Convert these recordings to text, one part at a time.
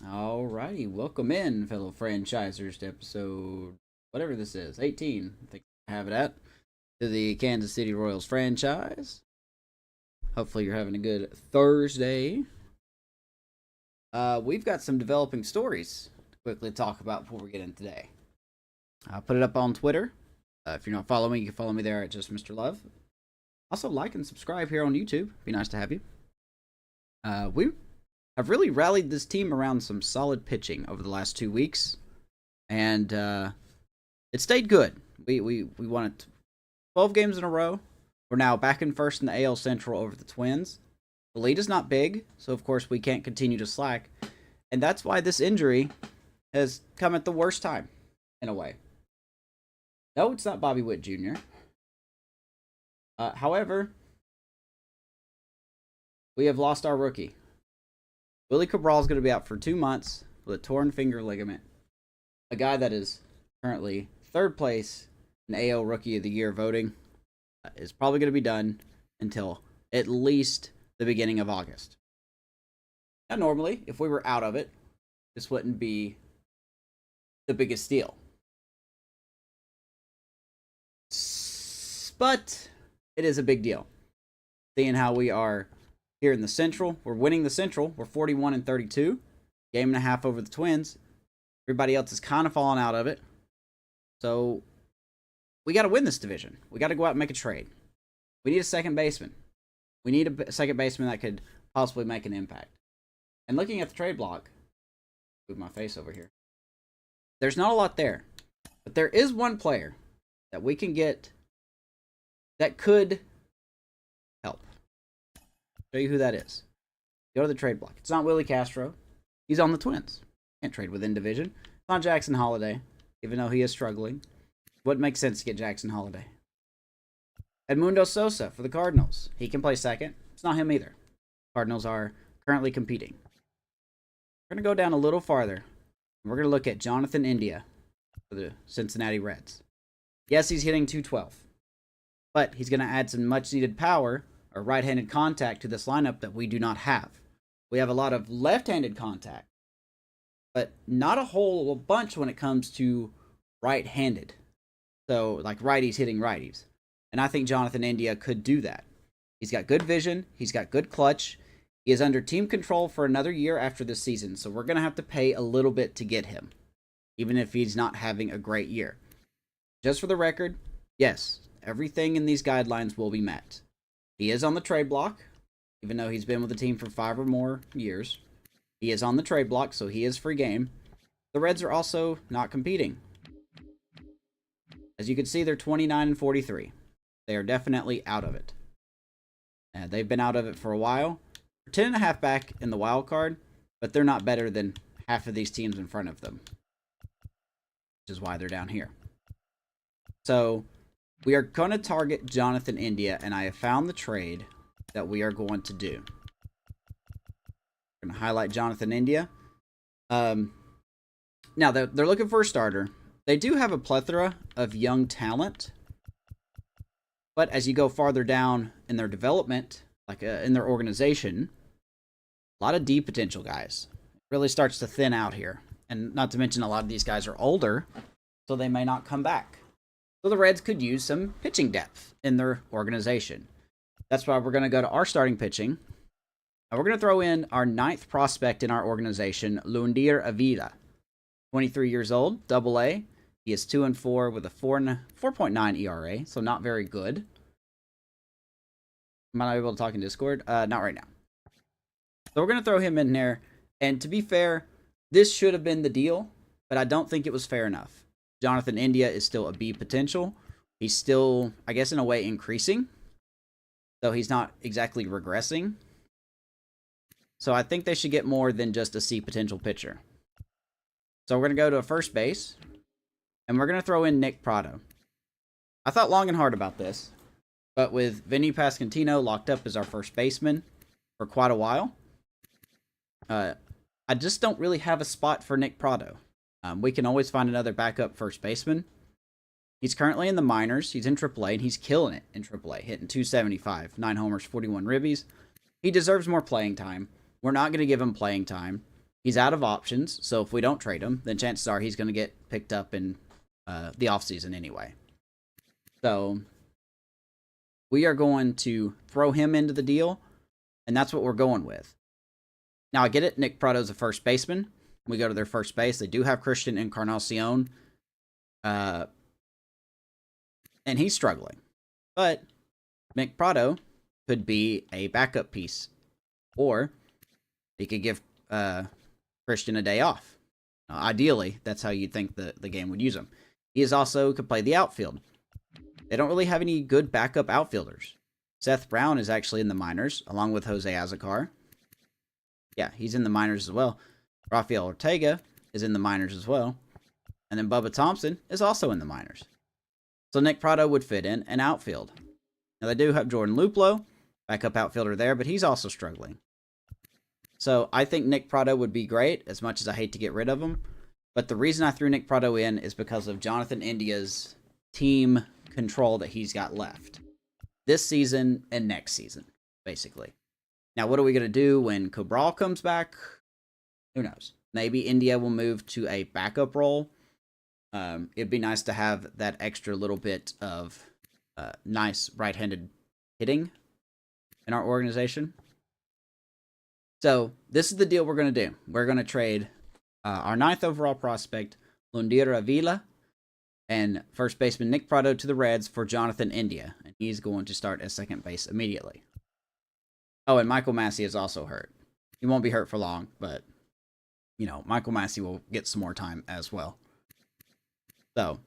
Alrighty, welcome in, fellow franchisers, to episode whatever this is, 18. I think I have it at to the Kansas City Royals franchise. Hopefully, you're having a good Thursday. We've got some developing stories to quickly talk about before we get in today. I'll put it up on Twitter. If you're not following me, you can follow me there at JustMrLove. Also, like and subscribe here on YouTube. Be nice to have you. We have really rallied this team around some solid pitching over the last 2 weeks, and it stayed good. We won it 12 games in a row. We're now back in first in the AL Central over the Twins. The lead is not big, so of course we can't continue to slack, and that's why this injury has come at the worst time, in a way. No, it's not Bobby Witt Jr. However, we have lost our rookie. Willie Cabral is going to be out for 2 months with a torn finger ligament. A guy that is currently third place in AL Rookie of the Year voting is probably going to be done until at least the beginning of August. Now, normally, if we were out of it, this wouldn't be the biggest deal. But it is a big deal, seeing how we are here in the Central. We're winning the Central. We're 41-32. Game and a half over the Twins. Everybody else is kind of falling out of it. So we got to win this division. We got to go out and make a trade. We need a second baseman. We need a second baseman that could possibly make an impact. And looking at the trade block, move my face over here. There's not a lot there. But there is one player that we can get that could help. Show you who that is. Go to the trade block. It's not Willie Castro. He's on the Twins. Can't trade within division. It's not Jackson Holiday, even though he is struggling. Wouldn't make sense to get Jackson Holiday. Edmundo Sosa for the Cardinals. He can play second. It's not him either. Cardinals are currently competing. We're going to go down a little farther. We're going to look at Jonathan India for the Cincinnati Reds. Yes, he's hitting .212. But he's going to add some much-needed power or right-handed contact to this lineup that we do not have. We have a lot of left-handed contact, but not a whole bunch when it comes to right-handed. So, like righties hitting righties. And I think Jonathan India could do that. He's got good vision. He's got good clutch. He is under team control for another year after this season, so we're going to have to pay a little bit to get him, even if he's not having a great year. Just for the record, yes, everything in these guidelines will be met. He is on the trade block, even though he's been with the team for 5 or more years. He is on the trade block, so he is free game. The Reds are also not competing. As you can see, they're 29-43. They are definitely out of it. They've been out of it for a while. They're 10.5 back in the wild card, but they're not better than half of these teams in front of them, which is why they're down here. So we are going to target Jonathan India, and I have found the trade that we are going to do. We're going to highlight Jonathan India. Now, they're looking for a starter. They do have a plethora of young talent, but as you go farther down in their development, like in their organization, a lot of D potential guys. It really starts to thin out here. And not to mention a lot of these guys are older, so they may not come back. So the Reds could use some pitching depth in their organization. That's why we're going to go to our starting pitching. And we're going to throw in our 9th prospect in our organization, Lundir Avila. 23 years old, Double-A. He is 2-4 with a 4.9 ERA, so not very good. Am I able to talk in Discord? Not right now. So we're going to throw him in there. And to be fair, this should have been the deal, but I don't think it was fair enough. Jonathan India is still a B potential. He's still, I guess, in a way, increasing. So he's not exactly regressing. So I think they should get more than just a C potential pitcher. So we're going to go to a first base. And we're going to throw in Nick Prado. I thought long and hard about this. But with Vinny Pasquantino locked up as our first baseman for quite a while, I just don't really have a spot for Nick Prado. We can always find another backup first baseman. He's currently in the minors. He's in AAA, and he's killing it in AAA, hitting .275, 9 homers, 41 ribbies. He deserves more playing time. We're not going to give him playing time. He's out of options, so if we don't trade him, then chances are he's going to get picked up in the offseason anyway. So we are going to throw him into the deal, and that's what we're going with. Now, I get it. Nick Prado's a first baseman. We go to their first base. They do have Christian Encarnacion, and he's struggling. But Nick Prado could be a backup piece, or he could give Christian a day off. Ideally, that's how you'd think the game would use him. He is also could play the outfield. They don't really have any good backup outfielders. Seth Brown is actually in the minors, along with Jose Azocar. Yeah, he's in the minors as well. Rafael Ortega is in the minors as well. And then Bubba Thompson is also in the minors. So Nick Prado would fit in an outfield. Now, they do have Jordan Luplow, backup outfielder there, but he's also struggling. So I think Nick Prado would be great, as much as I hate to get rid of him. But the reason I threw Nick Prado in is because of Jonathan India's team control that he's got left. This season and next season, basically. Now, what are we going to do when Cabral comes back? Who knows? Maybe India will move to a backup role. It'd be nice to have that extra little bit of nice right-handed hitting in our organization. So, this is the deal we're going to do. We're going to trade our 9th overall prospect, Lundir Avila, and first baseman Nick Prado to the Reds for Jonathan India. And he's going to start at second base immediately. Oh, and Michael Massey is also hurt. He won't be hurt for long, but, you know, Michael Massey will get some more time as well. So,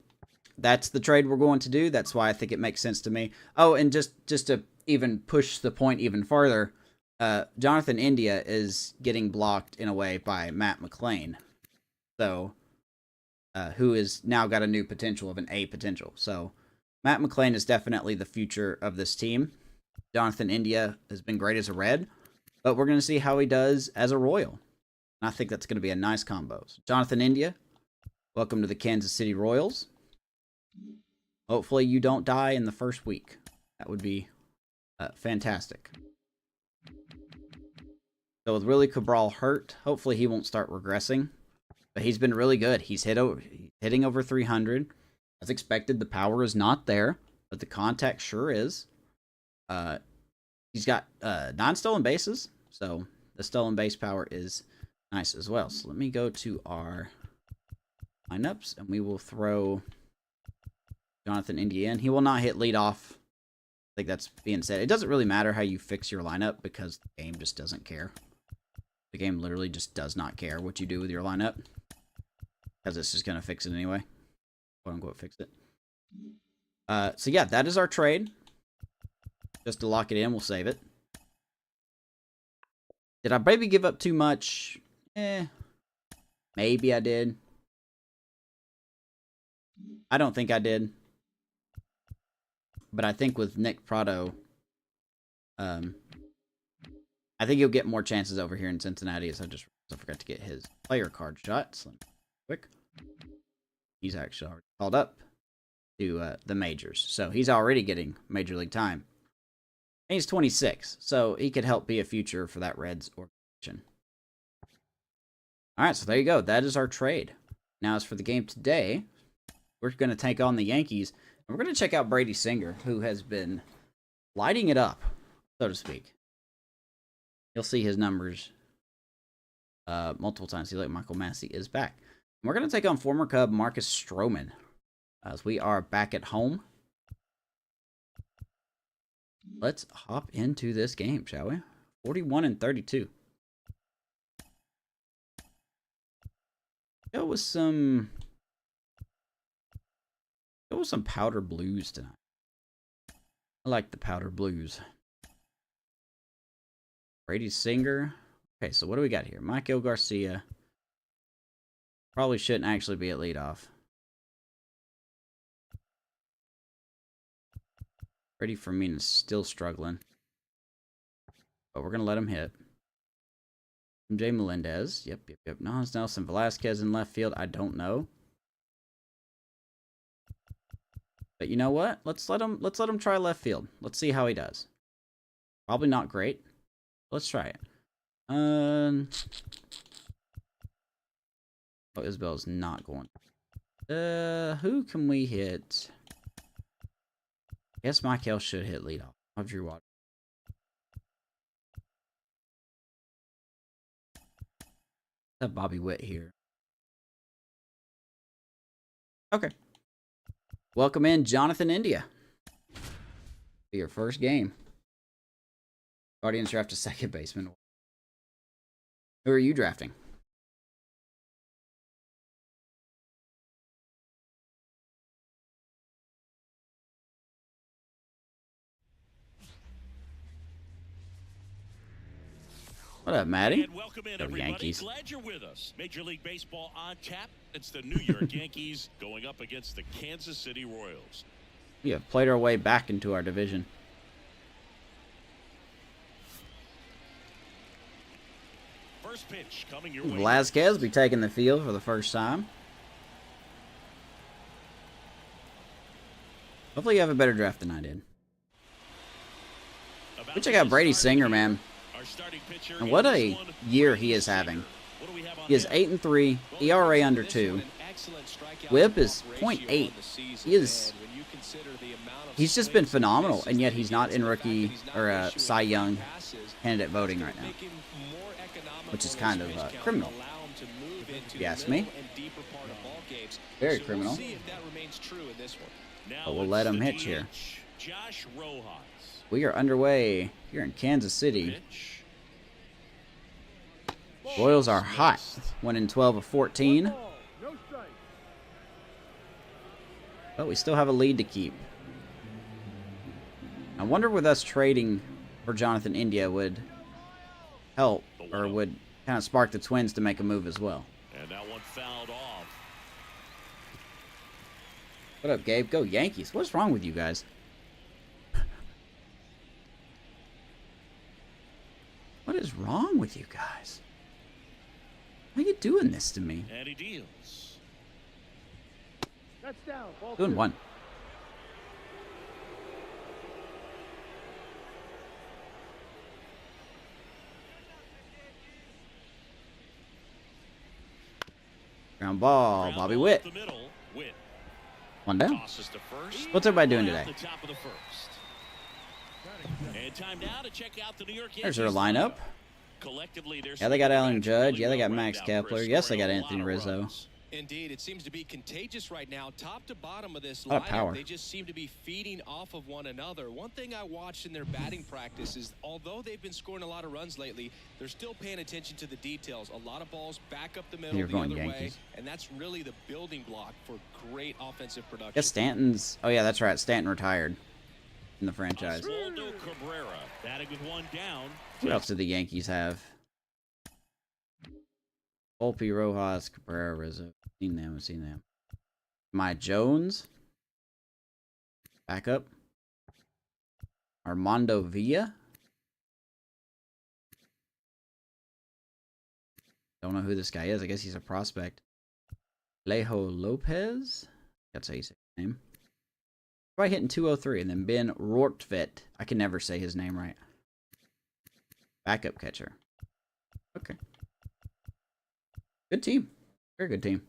that's the trade we're going to do. That's why I think it makes sense to me. Oh, and just to even push the point even further, Jonathan India is getting blocked in a way by Matt McLain. So, who has now got a new potential of an A potential. So, Matt McLain is definitely the future of this team. Jonathan India has been great as a Red, but we're going to see how he does as a Royal. And I think that's going to be a nice combo. So Jonathan India, welcome to the Kansas City Royals. Hopefully you don't die in the first week. That would be fantastic. So with Willie Cabral hurt, hopefully he won't start regressing. But he's been really good. He's hitting over 300. As expected, the power is not there, but the contact sure is. He's got 9 stolen bases, so the stolen base power is nice as well. So let me go to our lineups, and we will throw Jonathan India in. He will not hit leadoff. I think that's being said. It doesn't really matter how you fix your lineup because the game just doesn't care. The game literally just does not care what you do with your lineup because it's just going to fix it anyway. Quote unquote fix it. So yeah, that is our trade. Just to lock it in, we'll save it. Did I maybe give up too much? Maybe I did. I don't think I did. But I think with Nick Prado, I think he'll get more chances over here in Cincinnati, as I forgot to get his player card shot. So quick. He's actually already called up to the majors. So he's already getting Major League time. And he's 26, so he could help be a future for that Reds organization. All right, so there you go. That is our trade. Now, as for the game today, we're going to take on the Yankees. And we're going to check out Brady Singer, who has been lighting it up, so to speak. You'll see his numbers multiple times. See, like Michael Massey is back. And we're going to take on former Cub Marcus Stroman, as we are back at home. Let's hop into this game, shall we? 41-32. Go with some powder blues tonight. I like the powder blues. Brady Singer. Okay, so what do we got here? Michael Garcia. Probably shouldn't actually be at leadoff. Freddie Fermin is still struggling. But we're going to let him hit. MJ Melendez. Yep. Nas Nelson Velasquez in left field. I don't know. But you know what? Let's let him try left field. Let's see how he does. Probably not great. Let's try it. Oh, Isabel's not going. Who can we hit? I guess Michael should hit leadoff. I'll Drew Water. Have Bobby Witt here. Okay. Welcome in, Jonathan India. For your first game. Guardians draft a second baseman. Who are you drafting? What up, Maddie? And welcome in, Go everybody. Yankees. Glad you're with us. Major League Baseball on tap. It's the New York Yankees going up against the Kansas City Royals. We have played our way back into our division. First pitch coming your way. Velazquez be taking the field for the first time. Hopefully you have a better draft than I did. Which I got Brady Singer, man. And what a year he is having. He is 8-3, ERA under 2. WHIP is .8. He's just been phenomenal, and yet he's not in rookie or Cy Young candidate voting right now, which is kind of criminal, if you ask me. Very criminal. But we'll let him hitch here. We are underway here in Kansas City. Royals are hot, winning 12 of 14. But we still have a lead to keep. I wonder with us trading for Jonathan India would help, or would kind of spark the Twins to make a move as well. And that one fouled off. What up, Gabe? Go Yankees. What's wrong with you guys? What is wrong with you guys? Why are you doing this to me? And he deals. That's down. Doing one. Ground ball, Bobby Witt. One down. What's everybody doing today? And time now to check out the New York There's their lineup. Yeah, they got Alan Judge. Yeah, they got Max Kepler. Yes, they got Anthony Rizzo. Indeed, it seems to be contagious right now. Top to bottom of this A lot of power. lineup, they just seem to be feeding off of one another. One thing I watched in their batting practice is, although they've been scoring a lot of runs lately, they're still paying attention to the details. A lot of balls back up the middle You're the going other way, Yankees. and that's really the building block for great offensive production. Guess Stanton's. Oh yeah, that's right. Stanton retired in the franchise. Oswaldo Cabrera batting with one down. What else did the Yankees have? Volpe, Rojas, Cabrera, Rizzo. Seen them. My Jones. Back up. Armando Villa. Don't know who this guy is. I guess he's a prospect. Lejo Lopez. That's how you say his name. Probably hitting 203. And then Ben Rortvedt. I can never say his name right. Backup catcher. Okay. Good team. Very good team.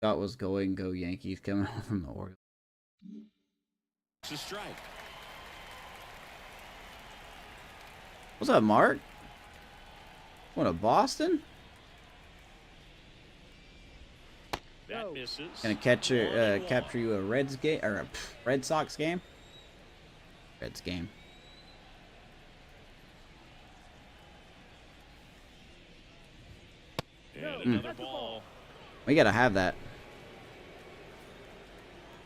Thought was going go Yankees coming on from the Orioles. It's a strike. What's up, Mark? What, a Boston? That misses. Gonna capture you a Reds game or a Red Sox game? Reds game. And another ball. We gotta have that.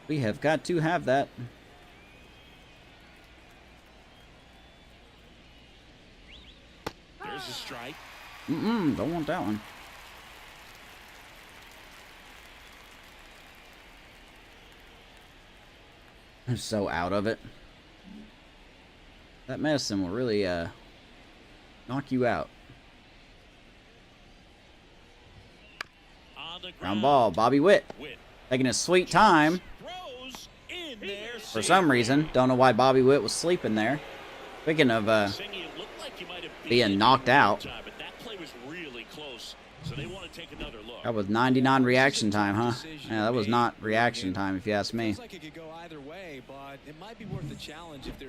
We have got to have that. There's a strike. Don't want that one. I'm so out of it. That medicine will really knock you out. On the Ground ball, Bobby Witt. Taking his sweet time. Throws in there. For some reason. Don't know why Bobby Witt was sleeping there. Speaking of Singing, it looked like being knocked out. But that play was really close, so they want to take another look. That was 99 reaction time, huh? Yeah, that was not reaction time, if you ask me.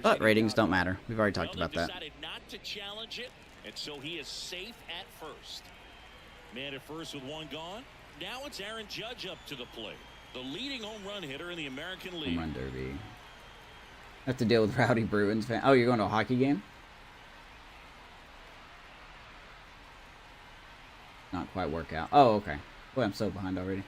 But ratings don't matter. We've already talked about that. Decided not to challenge it, and so he is safe at first. Man at first with one gone. Now it's Aaron Judge up to the plate. The leading home run hitter in the American League. Home run derby. Have to deal with rowdy Bruins fan. Oh, you're going to a hockey game? Not quite work out. Oh, okay. Boy, I'm so behind already.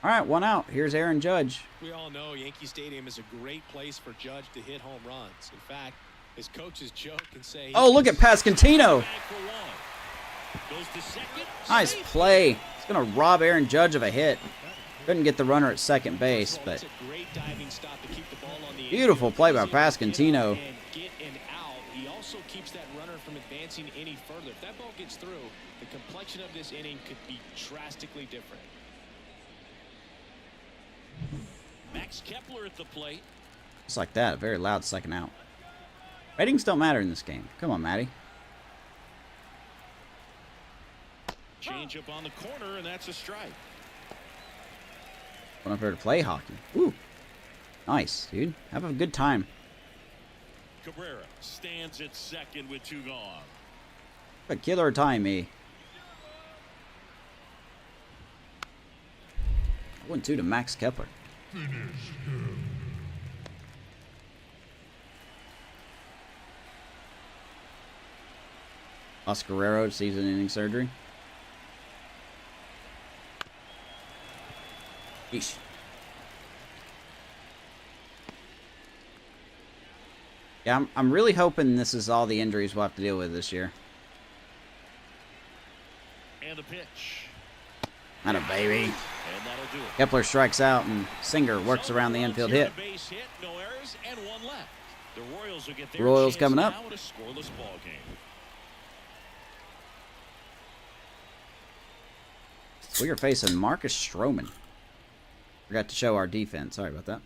All right, one out. Here's Aaron Judge. We all know Yankee Stadium is a great place for Judge to hit home runs. In fact, his coaches joke and say... Oh, look at Pascantino. Nice play. He's going to rob Aaron Judge of a hit. Couldn't get the runner at second base, but... Beautiful play by Pascantino. He also keeps that runner from advancing any further. If that ball gets through, the complexion of this inning could be drastically different. Max Kepler at the plate. Just like that, a very loud second out. Ratings don't matter in this game. Come on, Matty. Change up on the corner, and that's a strike. Going up there to play hockey. Ooh. Nice, dude. Have a good time. Cabrera stands at second with two gone. A killer time, eh? 1-2 to Max Kepler. Oscar Guerrero, season-ending surgery. Yeesh. Yeah, I'm really hoping this is all the injuries we'll have to deal with this year. And the pitch. Not a baby. And that'll do it. Kepler strikes out, and Singer works around the infield hit. Base hit, no errors, and one left. The Royals will get their Royals chance coming up. now in a scoreless ball game. We are facing Marcus Stroman. Forgot to show our defense. Sorry about that.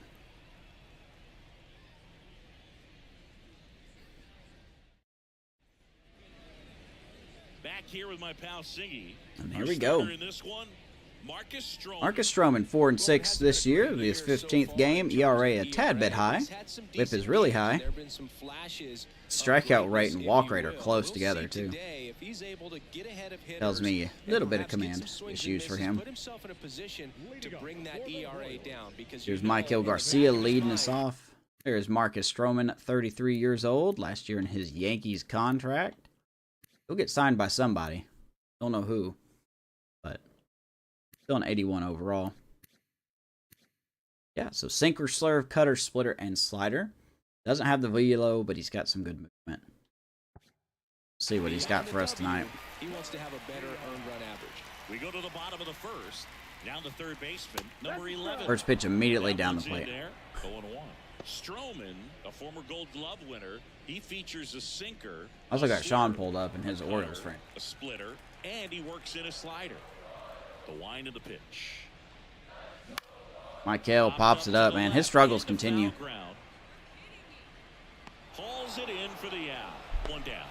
Back here with my pal Siggy. And here we go. In this one, Marcus Stroman 4-6 this year. His 15th game. ERA a tad bit high. Whip is really high. Strikeout rate and walk rate are close together too. Tells me a little bit of command issues for him. Here's Michael Garcia leading us off. There's Marcus Stroman, 33 years old. Last year in his Yankees contract. He'll get signed by somebody. Don't know who. But still an 81 overall. Yeah, so sinker, slurve, cutter, splitter, and slider. Doesn't have the velo, but he's got some good movement. See what he's got for us tonight. He wants to have a better earned run average. We go to the bottom of the first. Down the third baseman, number 11. First pitch immediately down the plate. 0-1. Stroman, a former Gold Glove winner, he features a sinker. I also got Sean pulled up in his Orioles frame. A splitter, and he works in a slider. The wind of the pitch. Michael pops it up, man. His struggles continue. Hauls it in for the out. One down.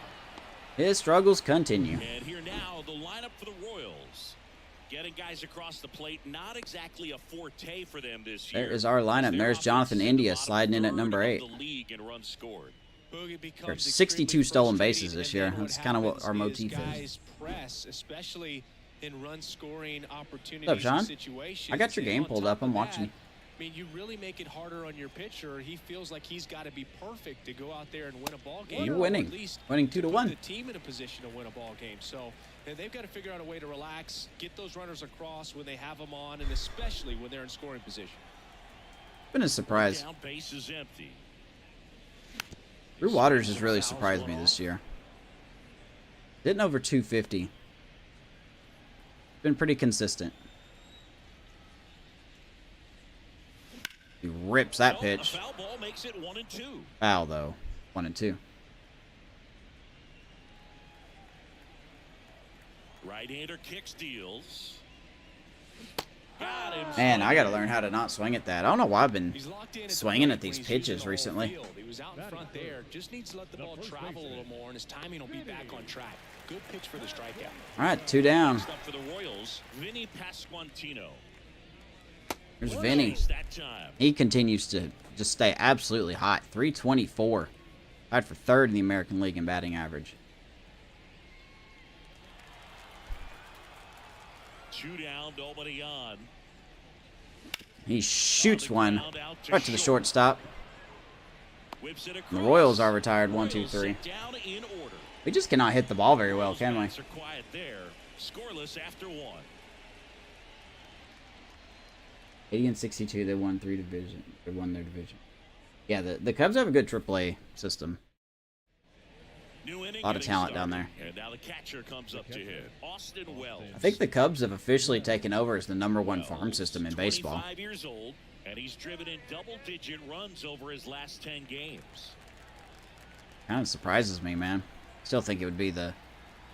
His struggles continue. And here now, the lineup for the Royals. Getting guys across the plate, not exactly a forte for them this year. There is our lineup. There's Jonathan India sliding in at number 8. There's 62 stolen bases this year. That's kind of what our motif is. Especially in run scoring opportunities. What's up, Sean? I got your game pulled up. I'm watching you. I mean, you really make it harder on your pitcher. He feels like he's got to be perfect to go out there and win a ball game. You're winning. Winning 2-1. The team in a position to win a ball game. So they've got to figure out a way to relax, get those runners across when they have them on, and especially when they're in scoring position. Been a surprise. Base is empty. Drew Waters has really surprised me this year. Hitting over 250. Been pretty consistent. He rips that pitch. Foul ball makes it 1-2. Foul though. 1-2. Right-hander kicks, deals. Got him. Man, I got to learn how to not swing at that. I don't know why I've been He's locked in swinging the at these plate when he's pitches using the whole recently. field. He was out in front there. Just needs to let the ball travel a little more, and his timing will be back on track. Good pitch for the strikeout. All right, 2 down. Next up for the Royals, Vinny Pasquantino. There's Vinny. That time. He continues to just stay absolutely hot. 324. Tied for 3rd in the American League in batting average. 2 down, nobody on. He shoots one Out right to the shortstop. Whips it The across. Royals are retired 1, 2, Royals 3. sit down in order. We just cannot hit the ball very well, can we? Bats are quiet there. Scoreless after 1. 80 and 62, they won 3 division. They won their division. Yeah, the Cubs have a good AAA system. New inning A lot of getting talent down started. there. And now the catcher comes up to hit. Austin Wells. I think the Cubs have officially taken over as the #1 farm system in baseball. 25 years old, and he's driven in double-digit runs over his last 10 games. Kind of surprises me, man. Still think it would be the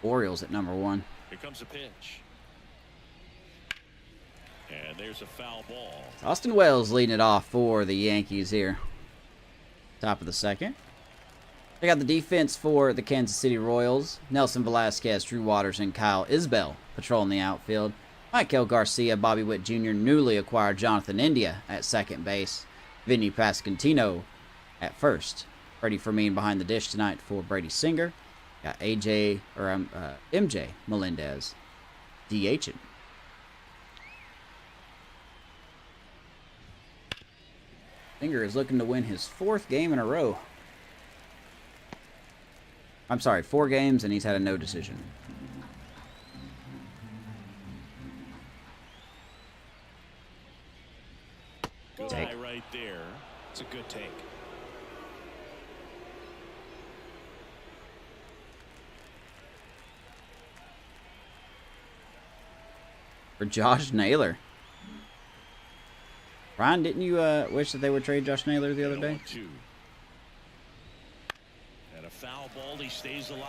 Orioles at #1. Here comes a pitch. And there's a foul ball. Austin Wells leading it off for the Yankees here. Top of the 2nd. They got the defense for the Kansas City Royals. Nelson Velasquez, Drew Waters, and Kyle Isbell patrolling the outfield. Michael Garcia, Bobby Witt Jr., newly acquired Jonathan India at second base. Vinny Pasquantino at first. Freddie Fermin behind the dish tonight for Brady Singer. Got MJ Melendez DHing. Singer is looking to win his 4th game in a row. I'm sorry, 4 games, and he's had a no decision. Good Take. eye right there. It's a good take. For Josh Naylor. Ryan, didn't you wish that they would trade Josh Naylor the other day? 0-2. And a foul ball, he stays alive.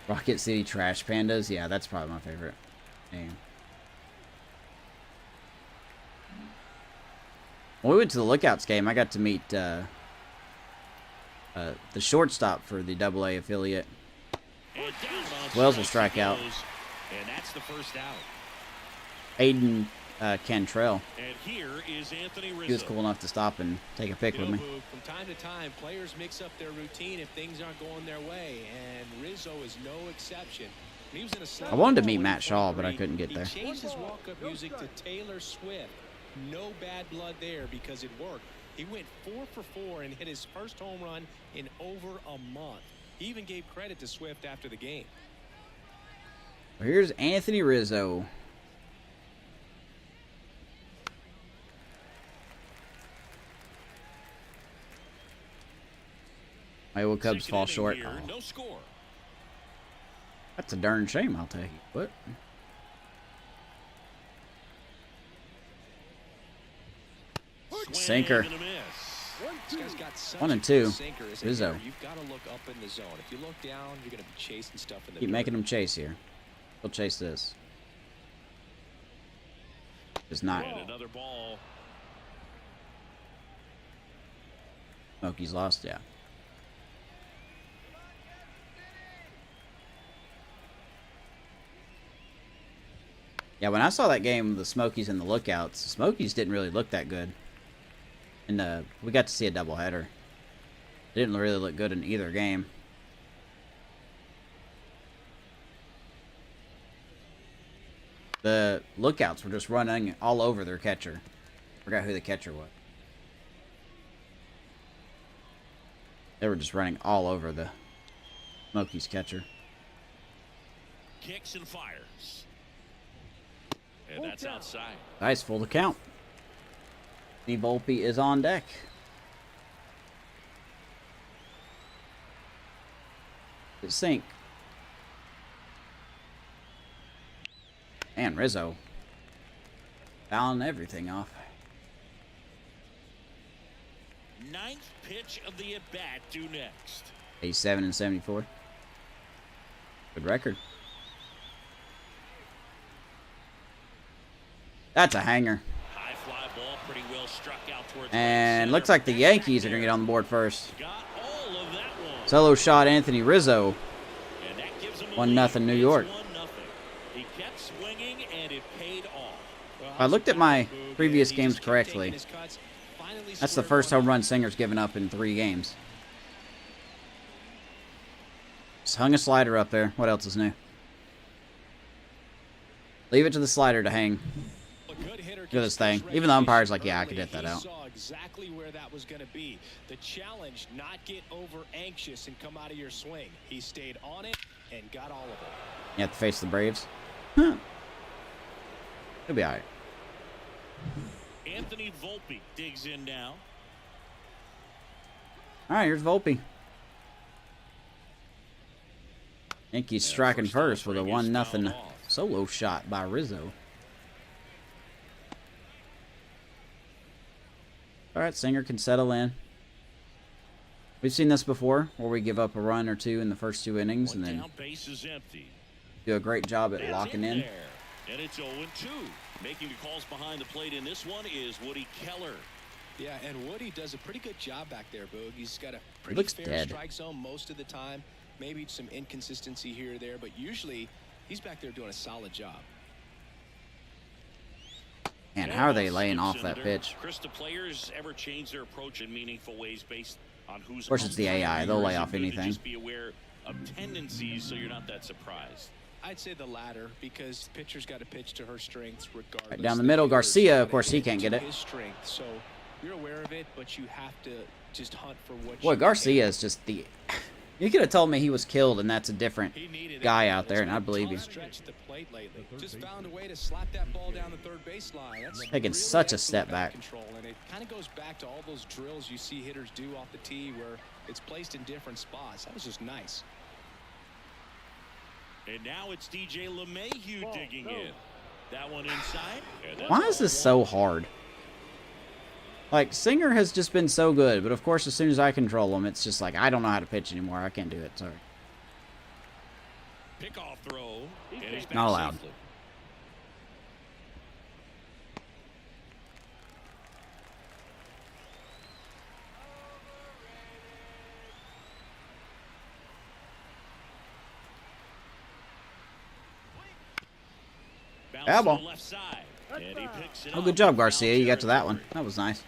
Rocket City Trash Pandas? Yeah, that's probably my favorite name. When we went to the Lookouts game, I got to meet the shortstop for the AA affiliate. And down on Wells will strikes strike he out. goes, and that's the first out. Aiden Cantrell. And here is Anthony Rizzo. He was cool enough to stop and take a pic with me. From time to time, players mix up their routine if things aren't going their way, and Rizzo is no exception. When he was in a slump I wanted to ball meet in Matt Shaw, but I 23, couldn't get there. He changed his walk-up music to Taylor Swift. No bad blood there because it worked. He went 4 for 4 and hit his first home run in over a month. He even gave credit to Swift after the game. Here's Anthony Rizzo. Iowa Cubs fall short. Here, Oh, no score. that's a darn shame, I'll tell you. What? Sinker. Swing and a miss. This guy's got such 1 and a 2. good sinker, isn't he? Rizzo. You've got to look up in the zone. If you look down, you're going to be chasing stuff in the Keep dirt. making him chase here. He'll chase this. Does not. And another ball. Smoky's lost, yeah. Yeah, when I saw that game, the Smokies and the Lookouts, the Smokies didn't really look that good. And we got to see a doubleheader. They didn't really look good in either game. The Lookouts were just running all over their catcher. Forgot who the catcher was. They were just running all over the Smokies catcher. Kicks and fires. And that's outside. Nice, full to count. The Volpe is on deck. It sink. And Rizzo fouling everything off. Ninth pitch of the at-bat due next. 87 and 74. Good record. That's a hanger. High fly ball, pretty well struck out towards And right looks center. like the Yankees are going to get on the board first. Got all of that one. Solo shot Anthony Rizzo. And that gives him a 1-0 lead. New It's York. 1-0. He kept swinging and it paid off. If I looked at my previous games correctly, that's the first home run Singer's given up in 3 games. Just hung a slider up there. What else is new? Leave it to the slider to hang. Look at this thing. Even the umpire's like, yeah, I could hit that out. Saw exactly where that was going to be. The challenge, not get over anxious and come out of your swing. He stayed on it and got all of it. You have to face the Braves. Huh. He'll be alright. Anthony Volpe digs in now. Alright, here's Volpe. Yankees striking first with a 1-0 solo shot by Rizzo. Alright, Singer can settle in. We've seen this before, where we give up a run or two in the first 2 innings and then Base is empty. do a great job at locking in. There. And it's 0-2. Making the calls behind the plate in this one is Woody Keller. Yeah, and Woody does a pretty good job back there, Boog. He's got a pretty looks fair dead. strike zone most of the time. Maybe some inconsistency here or there, but usually he's back there doing a solid job. Man, how are they laying off that pitch? Chris, do players ever change their approach in meaningful ways based on who's? Of course, it's the AI. They'll lay off Good to anything. Just be aware of tendencies, so you're not that surprised. I'd say the latter, because the pitcher's got to pitch to her strengths regardless. Right down the middle, Garcia, of course, he can't get it. His strength, so you're aware of it, but you have to just hunt for what. Boy, Garcia is just the... You could have told me he was killed, and that's a different guy out there, and I'd believe you. Just found a way to slap that ball down the third baseline. That's Taking really such a step excellent back. Control, and it kind of goes back to all those drills you see hitters do off the tee where it's placed in different spots. That was just nice. And now it's DJ LeMahieu digging in. That one inside. Why is this so hard? Like, Singer has just been so good, but of course, as soon as I control him, it's just like, I don't know how to pitch anymore. I can't do it. Sorry. Pickoff throw. And he's back Not allowed. safely. Foul ball. Left side. And he picks it Oh, up. good job, Garcia. You got to that one. That was nice.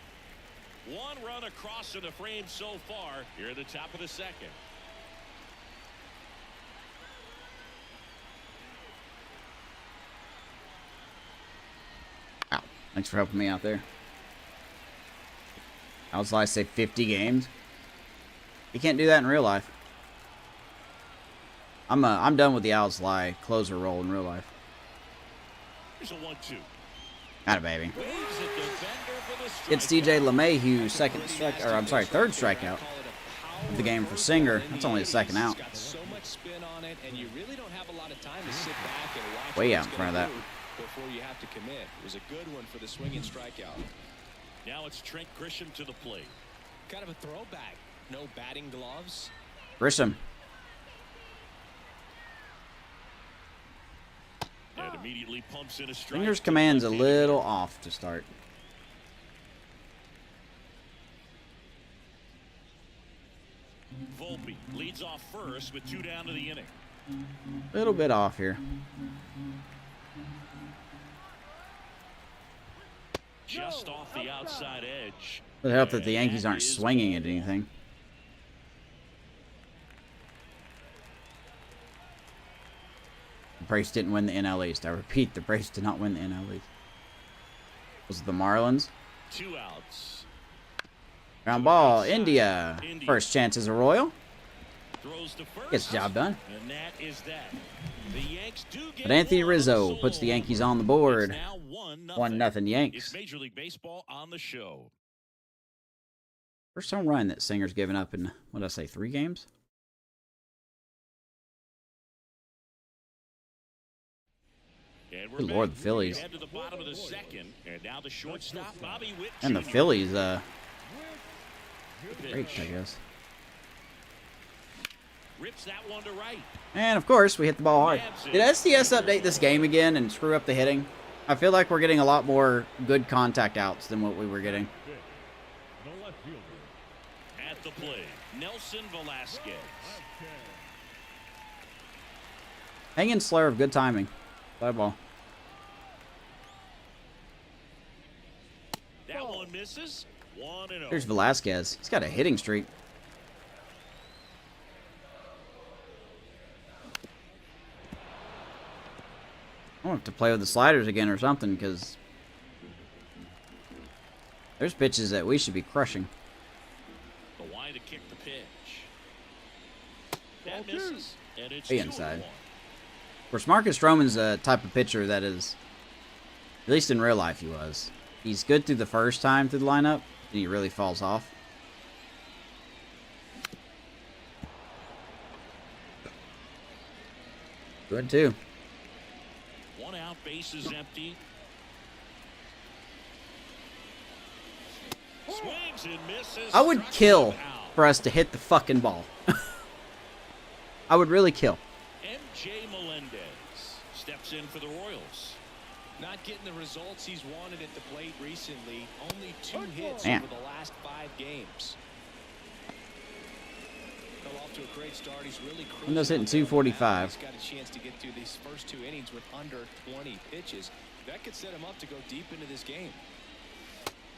One run across in the frame so far. Here at the top of the second. Ow. Thanks for helping me out there. I was like, say 50 games. You can't do that in real life. I'm done with the Owls Lie closer role in real life. Here's a 1-2. Atta baby. Waves at defender for the It's DJ LeMahieu's third strikeout of the game for Singer. That's only the second out. Got so much spin on it, and you really don't have a lot of time to sit back and watch Way what out it's in front of gonna that. do before you have to commit. It was a good one for the swinging strikeout. Now it's Trent Grisham to the plate. Kind of a throwback. No batting gloves. Grisham. And immediately pumps in a strike. Singer's command's a little off to start. Volpe leads off first with 2 down to the inning. Little bit off here. Just off the outside edge. Would help that the Yankees aren't swinging at anything. The Braves didn't win the NL East. I repeat, the Braves did not win the NL East. Was it the Marlins? 2 outs. Ground ball, India. First chance is a Royal. Throws to first. Gets the job done. And that is that. The Yanks do get But Anthony one Rizzo puts the Yankees on the board. It's now 1-0. 1-0 Yanks. It's Major League Baseball on the show. First home run that Singer's given up in, what did I say, 3 games? And we're Good Lord, back. the Phillies. Head to the bottom of the second, and now the shortstop, Bobby Witt And the Jr. Phillies, The great, pitch. I guess. Rips that one to right. And, of course, we hit the ball hard. Did SDS update this game again and screw up the hitting? I feel like we're getting a lot more good contact outs than what we were getting. The left fielder. At the plate, Nelson Velasquez. Hanging Slayer of good timing. Fly ball. That one misses. 1-0. Here's Velasquez. He's got a hitting streak. I want to play with the sliders again or something, because there's pitches that we should be crushing. The wide to kick the pitch. That misses. And it's Be 2-1. inside. Of course, Marcus Stroman's a type of pitcher that is, at least in real life he was. He's good through the first time through the lineup, and he really falls off. Good too. One out, bases empty. Swings and misses. I would kill for us to hit the fucking ball. I would really kill. MJ Melendez steps in for the Royals. Not getting the results he's wanted at the plate recently. Only 2 hits Man. over the last 5 games. Fell off to a great start. He's really cruising. Windows hitting 245. He's got a chance to get through these first 2 innings with under 20 pitches. That could set him up to go deep into this game.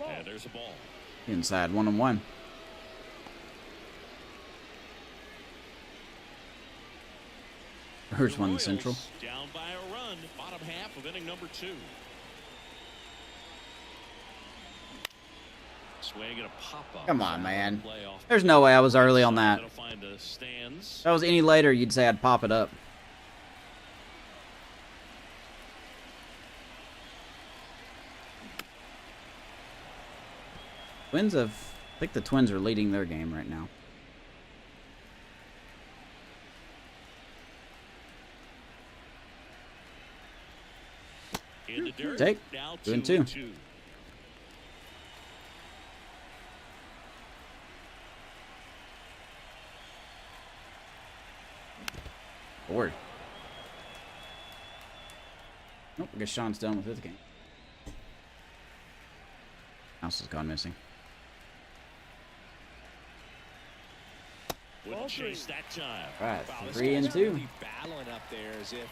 And there's a ball. Inside, 1-1. Here's one in the Central. Down by a run. Bottom half of inning number 2. Swing and a pop-up. Come on, man. Playoff. There's no way I was early on that. That'll find the stands. If that was any later, you'd say I'd pop it up. Twins have... I think the Twins are leading their game right now. In the dirt. Take. Now 2-2. 2-2. Forward. Nope, I guess Sean's done with his game. House has gone missing. Wouldn't chase that time. All right, Wow, this 3 and guy's 2. really battling up there as if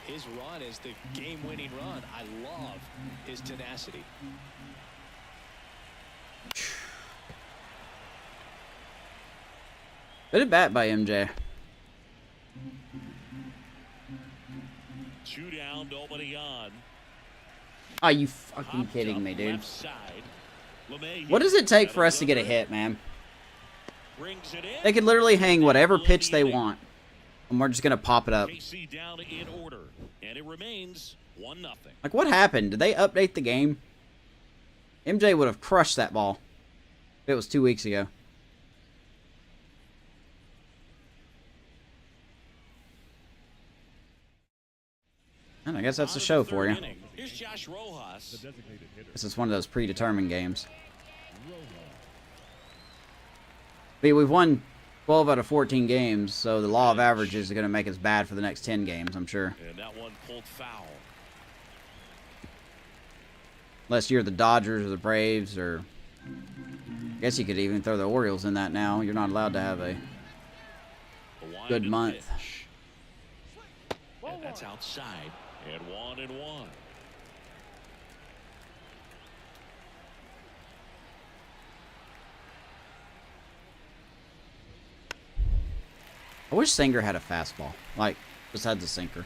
his run is the game-winning run. I love his tenacity. Good at bat by MJ. 2 down, nobody on. Are you fucking Popped kidding up me, dude? left side. LeMay What does hits it take that for us to get a delivery. hit, man? Brings it in. They could literally hang whatever pitch they want, and we're just gonna pop it up. KC down in order, and it remains 1-0. Like, what happened? Did they update the game? MJ would have crushed that ball if it was 2 weeks ago. And I guess that's the show for you. Here's Josh Rojas. This is one of those predetermined games. But we've won 12 out of 14 games, so the law of averages is going to make us bad for the next 10 games, I'm sure. And that one pulled foul. Unless you're the Dodgers or the Braves, or... I guess you could even throw the Orioles in that now. You're not allowed to have a good month. Pitch. And that's outside. And 1-1. I wish Singer had a fastball. Like, besides a sinker.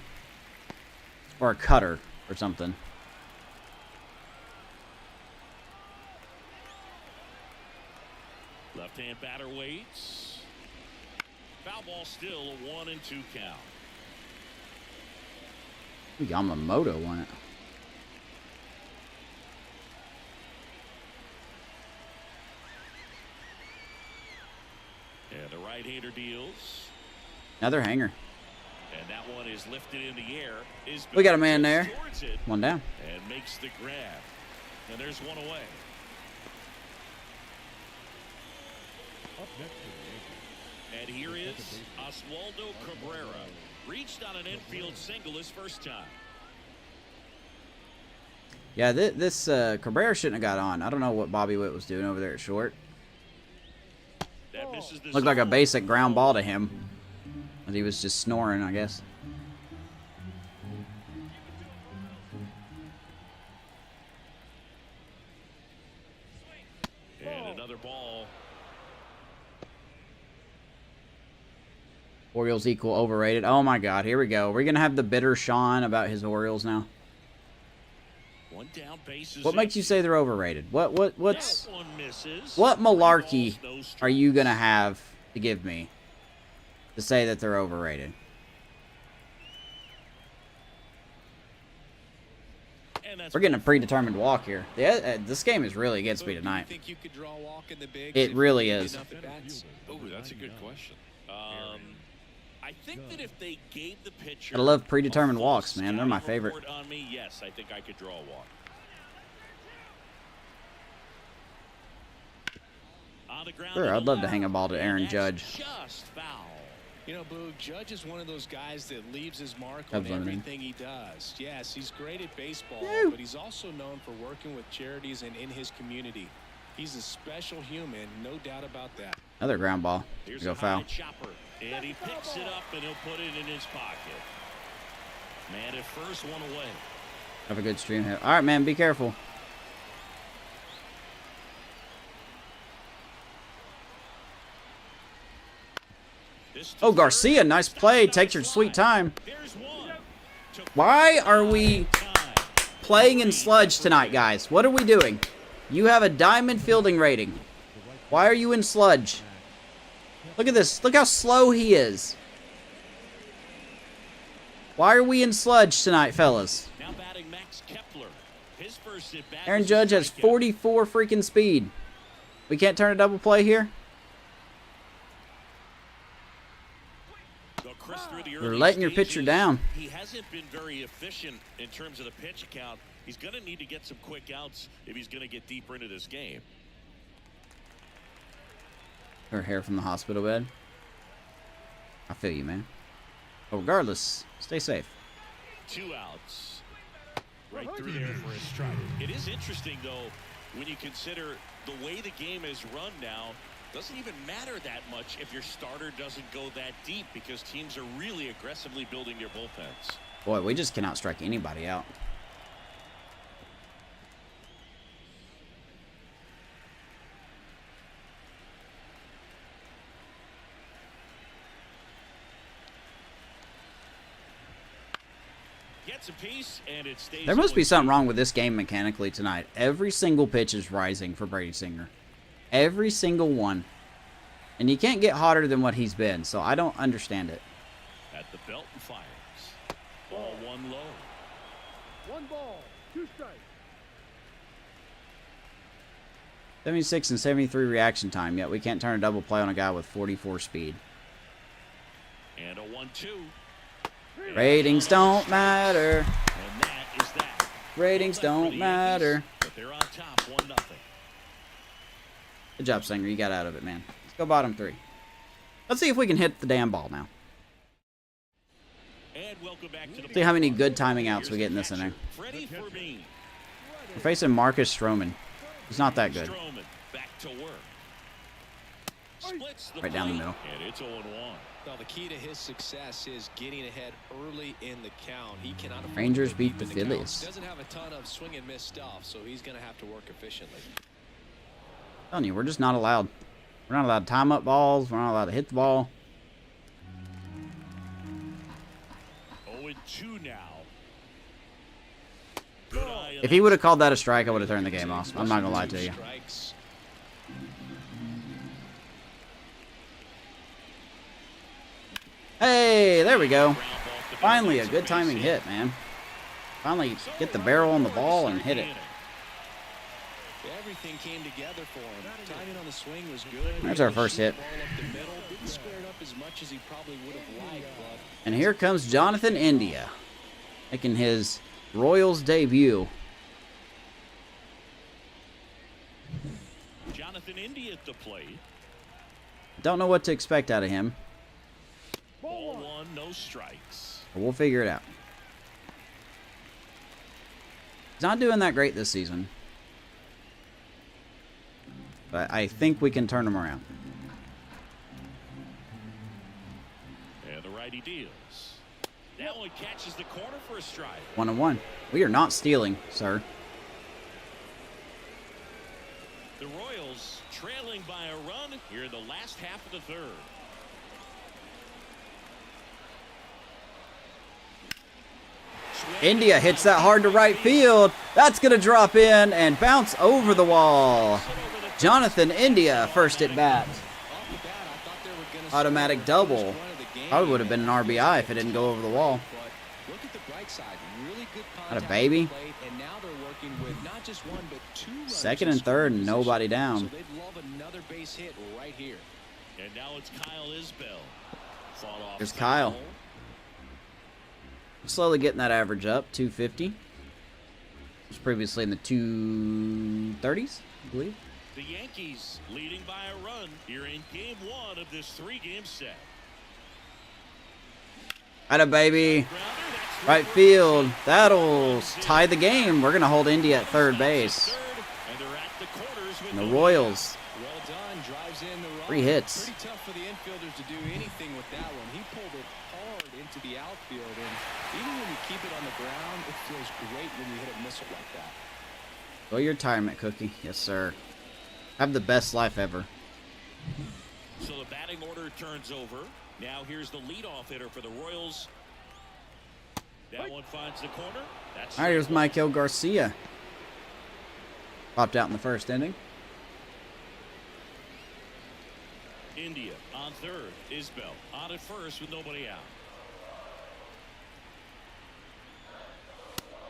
Or a cutter, or something. Left-hand batter waits. Foul ball still, a 1-2 count. Yamamoto won it. And the right-hander deals. Another hanger. And that one is lifted in the air. We got a man there. It One down. and makes the grab. And there's one away. And here is Oswaldo Cabrera. Reached on an infield single his first time. Yeah, this Cabrera shouldn't have got on. I don't know what Bobby Witt was doing over there at short. Looked like a basic ground ball to him. But he was just snoring, I guess. And another ball. Orioles equal overrated. Oh my God, here we go. We're gonna have the bitter Sean about his Orioles now. One down, bases What makes you say they're overrated? What What malarkey are you gonna have to give me to say that they're overrated? We're getting a predetermined walk here. Yeah, this game is really against me tonight. It really is. Oh, that's a good question. I think that if they gave the pitcher I love predetermined walks, man. They're my favorite. On me, yes, I think I could draw a walk. On the ground Sure, I'd love to hang a ball to Aaron Judge. Just foul. You know, Boog, Judge is one of those guys that leaves his mark Cubs on limited. everything he does. Yes, he's great at baseball, but he's also known for working with charities and in his community. He's a special human, no doubt about that. Another ground ball. Here's Go a foul. high chopper, and he picks it up, and he'll put it in his pocket. Man at first, one away. Have a good stream here. All right, man. Be careful. Oh, Garcia, nice play. Take your sweet time. Here's one. Why are we playing in sludge tonight, guys? What are we doing? You have a diamond fielding rating. Why are you in sludge? Look at this. Look how slow he is. Why are we in sludge tonight, fellas? Now batting Max Kepler. His first at bat. Aaron Judge has 44 freaking speed. We can't turn a double play here? You're letting your pitcher down. He hasn't been very efficient in terms of the pitch count. He's going to need to get some quick outs if he's going to get deeper into this game. Her hair from the hospital bed. I feel you, man. But regardless, stay safe. 2 outs. Right through there for a strike. It is interesting, though, when you consider the way the game is run now. Doesn't even matter that much if your starter doesn't go that deep because teams are really aggressively building their bullpens. Boy, we just cannot strike anybody out. Gets a piece and it stays. There must be something wrong with this game mechanically tonight. Every single pitch is rising for Brady Singer. Every single one. And you can't get hotter than what he's been, so I don't understand it. At the belt and fires. Ball one low. 1 ball, 2 strikes. 76 and 73 reaction time, yet we can't turn a double play on a guy with 44 speed. And a 1-2. Ratings don't matter. And that is that. Ratings don't matter. But they're on top 1-0. Good job, Singer. You got out of it, man. Let's go bottom 3. Let's see if we can hit the damn ball now. And welcome back to the See how many good timing outs we get in this inning. Freddie Fermin. We're facing Marcus Stroman. He's not that good. Stroman back to work. Splits the Right down the plate, middle. And it's 0-1. Well, the key to his success is getting ahead early in the count. He cannot afford Rangers to go beat deep the in count. Phillies. Doesn't have a ton of swing and miss stuff, so he's going to have to work efficiently. I'm telling you, we're just not allowed. We're not allowed to time up balls. We're not allowed to hit the ball. 0-2 now. Good eye on If he would have called that a strike, I would have turned the game off. I'm not going to lie to you. Strikes. Hey, there we go. Finally, a good timing hit, man. Finally, get the barrel on the ball and hit it. Everything came together for him. Timing on the swing was good. There's our first hit. Ball up the middle. Didn't square it up as much as he probably would have liked, but And here comes Jonathan India, making his Royals debut. Jonathan India at the plate. Don't know what to expect out of him, Ball 1, no strikes. but we'll figure it out. not doing that great this season. But I think we can turn him around. And the righty deals. That one catches the corner for a strike. 1-1. We are not stealing, sir. The Royals trailing by a run here in the last half of the third. India hits that hard to right field. That's going to drop in and bounce over the wall. Jonathan India, first at bat. Automatic double. Probably would have been an RBI if it didn't go over the wall. Got a baby. Second and third, nobody down. And now it's Kyle Isbell. Here's Kyle. Slowly getting that average up, 250. It was previously in the 230s, I believe. The Yankees leading by a run here in game 1 of this 3-game set. Atta baby. Right field. That'll tie the game. We're going to hold India at third base. And the Royals. 3 hits. Pretty tough for the infielders to do anything with that one. He pulled it hard into the outfield, and even when you keep it on the ground, it feels great when you hit a missile like that. Go your retirement, Cookie. Yes, sir. Have the best life ever. So the batting order turns over. Now here's the leadoff hitter for the Royals. That one finds the corner. That's all right, here's Michael Garcia. Popped out in the first inning. India on third. Isbell on at first with nobody out.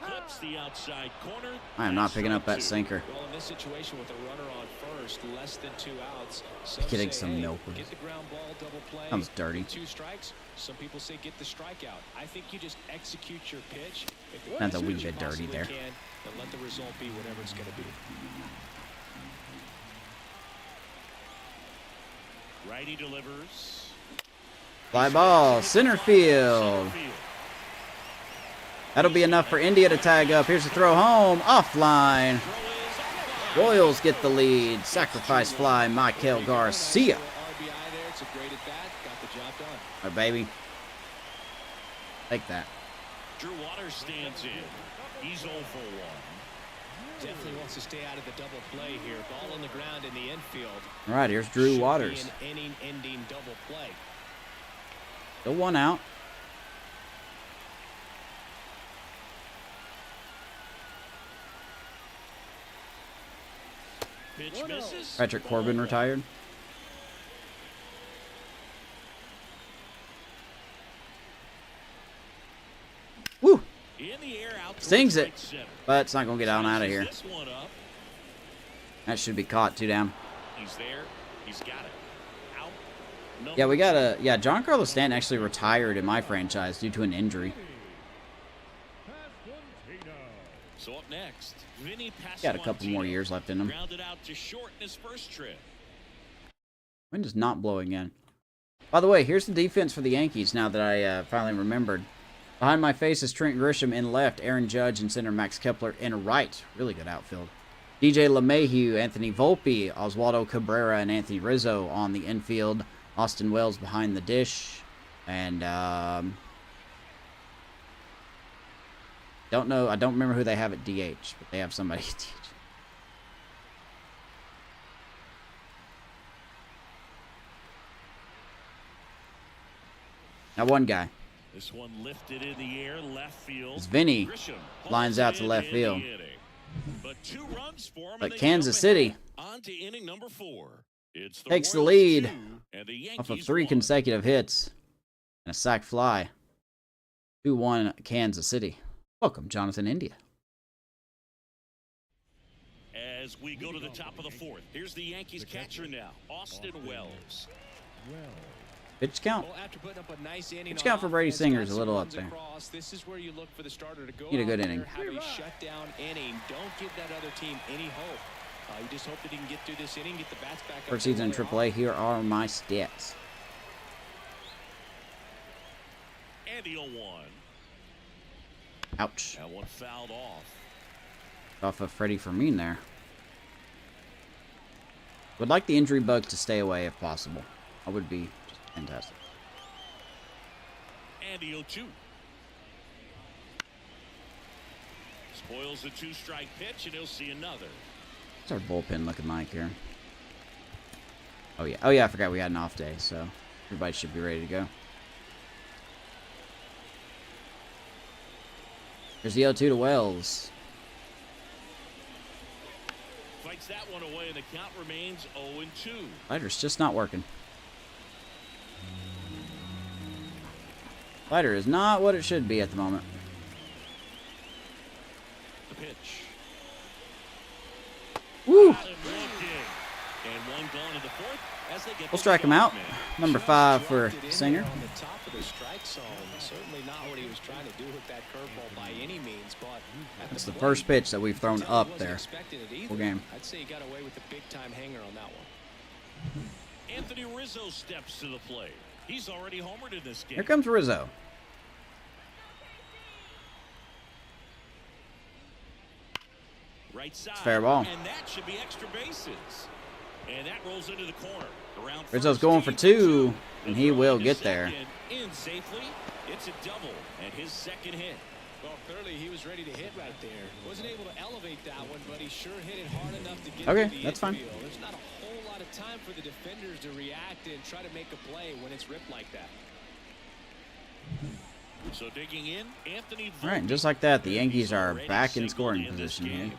Clips the outside corner. I am not picking up that sinker. Well, in this situation with a runner on first, less than 2 outs, Getting some milk with get the ground ball, double play. Sounds dirty. 2 strikes. Some people say get the strikeout. I think you just execute your pitch. Sounds a wee bit dirty there. And let the result be whatever it's going to be. Righty delivers. Fly ball, center field. That'll be enough for India to tag up. Here's the throw home, offline. Royals get the lead. Sacrifice fly, Michael Garcia. All right, baby. Take that. Drew Waters stands in. He's 0 for 1. Definitely wants to stay out of the double play here. Ball on the ground in the infield. All right, here's Drew Waters. An inning-ending double play. Still 1 out. Pitch misses. Patrick Corbin retired. Woo! In the air, out Stings it, right center. but it's not going to get out of here. This one up. That should be caught. 2 down. He's there. He's got it. Out. Yeah, we got a... Yeah, Giancarlo Stanton actually retired in my franchise due to an injury. So up next, Vinny Got a couple more years left in him. grounded out to shorten his first trip. Wind is not blowing in. By the way, here's the defense for the Yankees now that I finally remembered. Behind my face is Trent Grisham in left, Aaron Judge in center, Max Kepler in right. Really good outfield. DJ LeMahieu, Anthony Volpe, Oswaldo Cabrera, and Anthony Rizzo on the infield. Austin Wells behind the dish. And, don't know. I don't remember who they have at DH, but they have somebody at DH. Now one guy. This one lifted in the air, left field. It's Vinny. Grisham Lines out to left field. But 2 runs for him, But and they Kansas jump City ahead. On to inning number 4. It's the takes the Royals lead 2, and the off of Yankees 3 1. consecutive hits and a sac fly. 2-1 Kansas City. Welcome, Jonathan India. As we go to the top of the 4th, here's the Yankees catcher now, Austin Wells. Pitch count. Well, after putting up a nice inning Pitch count for Brady Singer is a little up there. Across, this is where you look for the starter to go. Need a good out inning. there, have a shutdown inning. Don't give that other team any hope. You just hope that he can get through this inning, get the bats back up. First season in AAA. Here are my stats. And the 0-1. Ouch. That one fouled off. Off of Freddie Fermin there. Would like the injury bug to stay away if possible. That would be just fantastic. And the 0-2. Spoils the 2-strike pitch, and he'll see another. What's our bullpen looking like here? Oh yeah, I forgot we had an off day, so everybody should be ready to go. There's the 0-2 to Wells. Fights that one away, and the count remains 0-2. Lighter's just not working. Lighter is not what it should be at the moment. The pitch. Woo! Got him looking. And one gone in the fourth as they get We'll strike him out. Number 5 for Singer. On the top of the strike zone. Certainly not what he was trying to do with that curveball by any means, but That's the first pitch that we've thrown up there. Full game. I'd say he got away with the big time hanger on that one. Anthony Rizzo steps to the plate. He's already homered in this game. Here comes Rizzo. Right side. Fair ball. And that should be extra bases. And that rolls into the corner. Around Rizzo's first, going for 2, and he will get there. In safely. It's a double and his second hit. Well, clearly he was ready to hit right there. Wasn't able to elevate that one, but he sure hit it hard enough to get Okay, to the that's fine. infield. There's not a whole lot of time for the defenders to react and try to make a play when it's ripped like that. So digging in, Anthony. All right, just like that, the Yankees are Already back in singled scoring in this position here. game.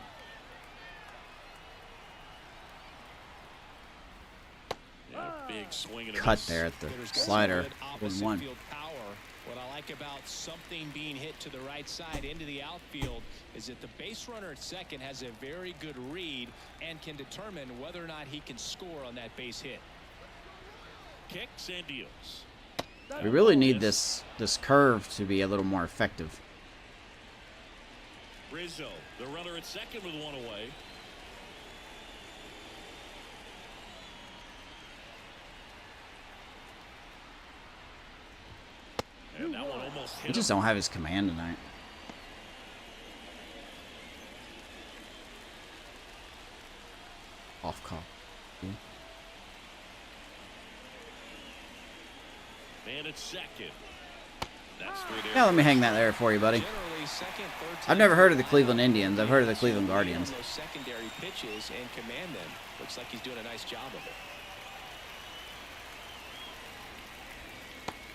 Yeah, big swing and a Cut miss. there at the There's slider. good opposite 1-1. field power. What I like about something being hit to the right side into the outfield is that the base runner at second has a very good read and can determine whether or not he can score on that base hit. Kicks and deals. We really need this curve to be a little more effective. Rizzo, the runner at second with one away. And that one almost We hit just him. don't have his command tonight. Off call. Man at second. That's through there. Yeah, let me hang that there for you, buddy. Generally, second, third I've never heard of the Cleveland Indians. I've heard of the Cleveland on Guardians. those secondary pitches and command them. Looks like he's doing a nice job of it.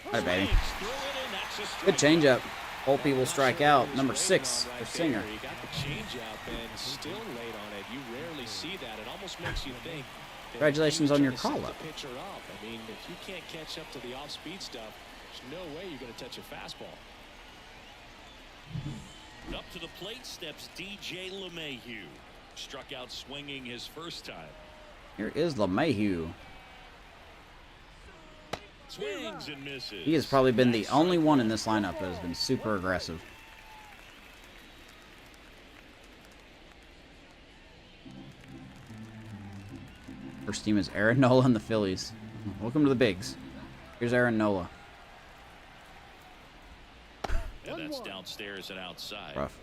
All right, baby. Swings through it, and that's a strike. Good changeup. Volpe will strike out. Number 6 for Singer. He got the changeup and still late on it. You rarely see that. It almost makes you think. that Congratulations he was on your trying to set call-up. the pitcher up. I mean, if you can't catch up to the off-speed stuff, there's no way you're going to touch a fastball. Up to the plate steps DJ LeMahieu. Struck out swinging his first time. Here is LeMahieu. Swings and misses. He has probably been the only one in this lineup that has been super aggressive. First team is Aaron Nola and the Phillies. Welcome to the Bigs. Here's Aaron Nola. And that's downstairs and outside. Rough.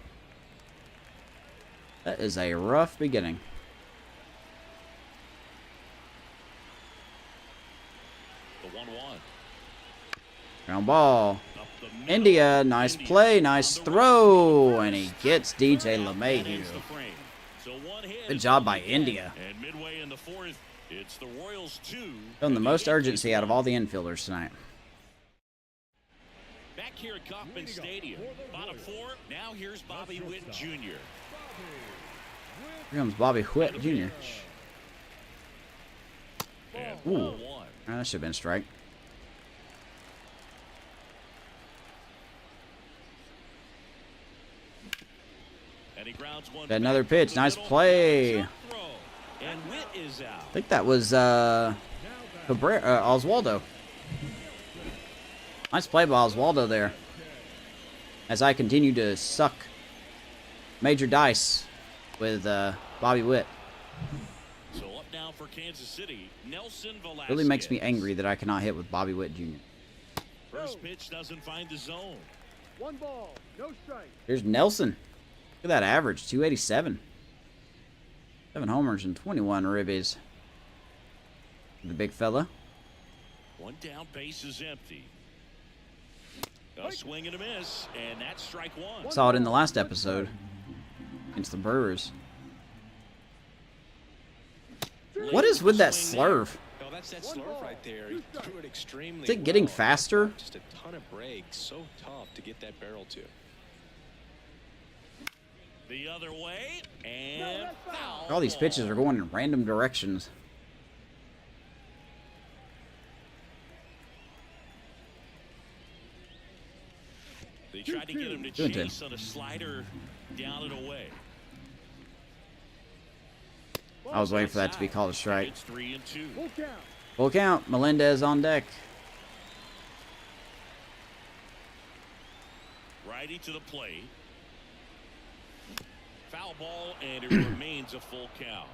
That is a rough beginning. The 1-1. Ground ball. Up the middle. India, nice play, nice throw, and he gets DJ That LeMahieu. ends the frame. So one hit Good is job all by we get. India. And midway in the fourth, it's the Royals 2. Showing the and most Yankees urgency out of 1. all the infielders tonight. Back here at Kauffman Stadium. Bottom 4. Now here's Bobby Witt Jr. Here comes Bobby Witt Jr. And Ooh. 1. That should have been a strike. And he grounds one. Got another back pitch. to the Nice middle. play. Jump throw. And Witt is out. I think that was Oswaldo. Nice play by Oswaldo there. As I continue to suck major dice with Bobby Witt. So up now for Kansas City, Nelson Velasquez. Really makes me angry that I cannot hit with Bobby Witt Jr. First pitch doesn't find the zone. 1 ball, no strike. Here's Nelson. Look at that average, 287. 7 homers and 21 ribbies. The big fella. One down, base is empty. A swing and a miss, and that's strike one. Saw it in the last episode against the Brewers. What is with that slurve? No, that's that slurve right there. He threw it extremely Is it getting well. faster? Just a ton of breaks. So tough to get that barrel to. The other way, and foul. All these pitches are going in random directions. They tried to get him to chase on a slider down and away. I was waiting for that to be called a strike. It's 3-2. Full count. Full count. Melendez on deck. Righty to the plate. Foul ball, and it remains a full count.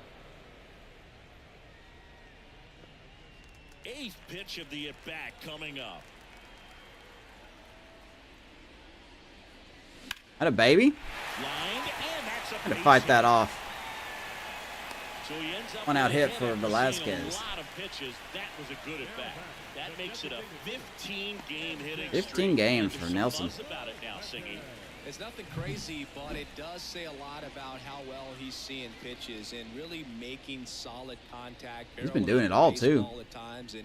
8th pitch of the at-bat coming up. That a baby? Lined, and that's a Had to base fight hit. that off. So he ends up One out with a hit hit for after seeing Velasquez. A lot of pitches. That was a good at bat. That makes it a 15-game hitting 15 streak. games There's for some Nelson. buzz about it now, Singy. It's nothing crazy, but it does say a lot about how well he's seeing pitches and really making solid contact. He's been doing it all, too. At times, and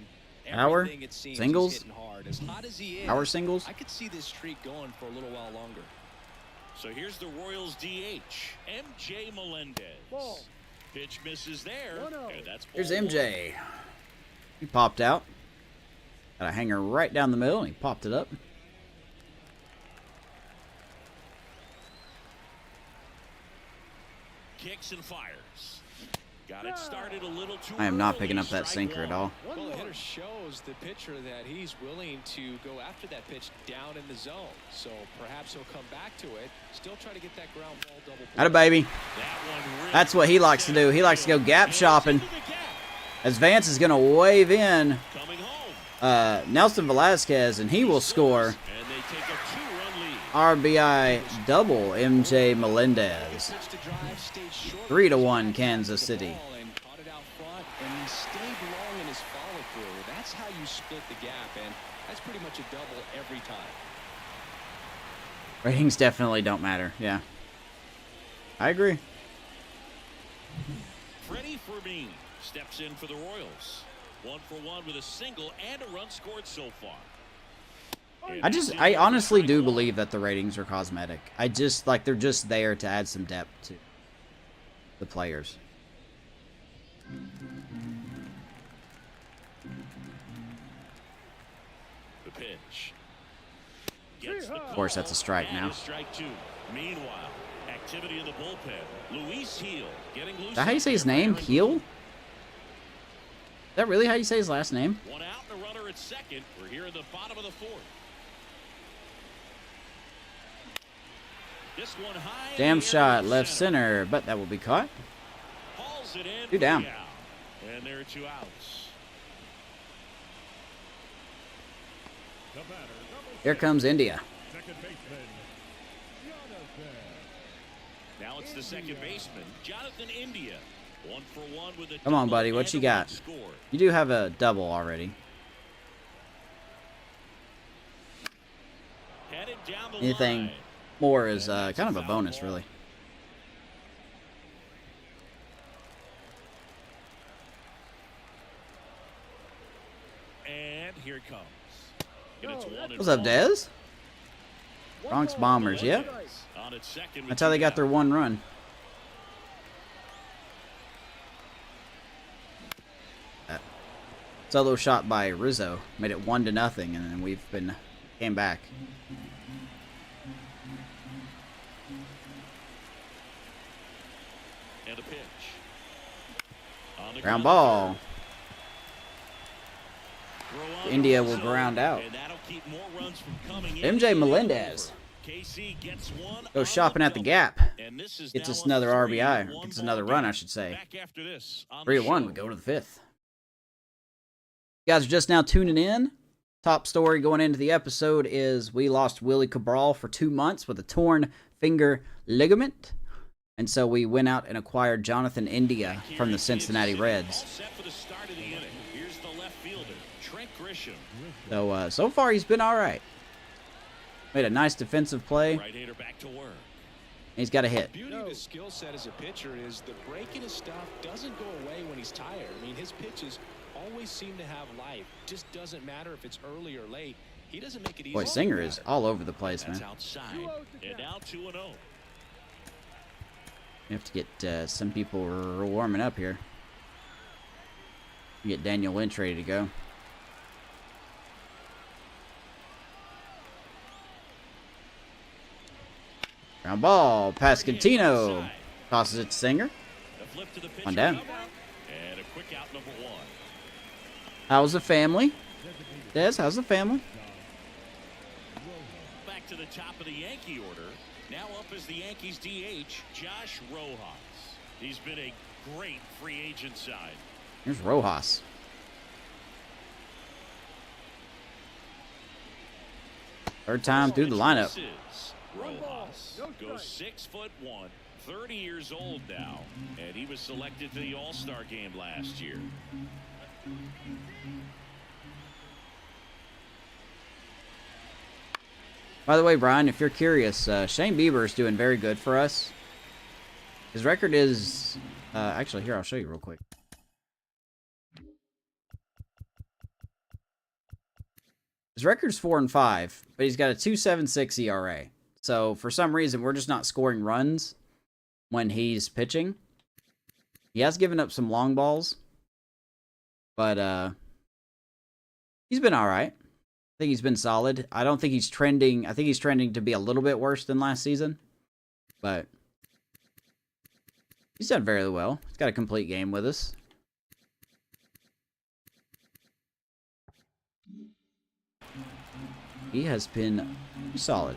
Power, everything it seems singles, he's hitting hard. As hot as he is, Power singles. I could see this streak going for a little while longer. So here's the Royals DH, MJ Melendez. Ball. Pitch misses there, 1-0. and that's ball Here's one. MJ. He popped out. Got a hanger right down the middle, and he popped it up. Kicks and fires. Got it started a little too I am not early. picking up that Strike sinker at one. all. Well, the hitter shows the pitcher that he's willing to go after that pitch down in the zone. So perhaps he'll come back to it. Still try to get that ground ball double play. That a baby. That one really That's what he likes to do. He likes to go gap shopping. into the gap. As Vance is going to wave in Coming home. Nelson Velasquez, and he will score. And they take a 2-run lead. RBI double MJ Melendez. 3-1 Kansas City. And caught it out front, and he stayed long in his follow through. That's how you split the gap, and that's pretty much a double every time. Ratings definitely don't matter. Yeah. I agree. Freddie Fermin steps in for the Royals. 1 for 1 with a single and a run scored so far. I honestly do believe that the ratings are cosmetic. They're just there to add some depth to the players. The pitch. Gets the Of course, that's a strike and now. a strike 2. Meanwhile, activity in the bullpen. Luis Heel getting loose. Is that how you say his name? Heel? Is that really how you say his last name? One out and a runner at second. We're here in the bottom of the 4th. This one high. in Damn the air shot, to left center. center, but that will be caught. Hauls it in. 2 down. for the out. And there are 2 outs. Here comes India. Now it's the second baseman, Jonathan India. 1 for 1 with a Come on, double buddy, what and you a got? run scored. You do have a double already. Headed down the Anything line. more is kind of a bonus, really. And here it comes. And it's 1 and What's up, 1. Dez? Bronx Bombers, yep. On its second with That's how they 2 got their down. 1 run. That solo shot by Rizzo made it 1-0, and then came back. And a pitch. On the Ground ground ball. throw on India the will zone, ground out. And that'll keep more runs from coming in. MJ Melendez KC gets 1 goes on shopping at the double. gap. And this is Gets now us a another RBI. 3-1 Gets ball another run, game. I should say. Back after this on the 3-1. show. We go to the 5th. You guys are just now tuning in. Top story going into the episode is we lost Willie Cabral for 2 months with a torn finger ligament. And so we went out and acquired Jonathan India from the Cincinnati Reds. So far he's been all right. Made a nice defensive play. He's got a hit. The beauty of his skill set as a pitcher is the break in his stuff doesn't go away when he's tired. I mean, his pitches always seem to have life. Just doesn't matter if it's early or late. He doesn't make it easy. Boy, Singer is all over the place, man. Outside. And now 2-0. We have to get some people warming up here. Get Daniel Lynch ready to go. Ground ball, Pascantino tosses it to Singer. On down. And a quick out, number 1. How's the family? Des, how's the family? Back to the top of the Yankee order. Now up as the Yankees DH, Josh Rojas. He's been a great free agent side. Here's Rojas. Third time through the lineup. Rojas goes 6'1", 30 years old now, and he was selected to the All-Star game last year. By the way, Brian, if you're curious, Shane Bieber is doing very good for us. His record is... actually, here, I'll show you real quick. His record's 4-5, but he's got a 2.76 ERA. So, for some reason, we're just not scoring runs when he's pitching. He has given up some long balls, but he's been all right. I think he's been solid. I don't think he's trending. I think he's trending to be a little bit worse than last season, but he's done very well. He's got a complete game with us. He has been solid.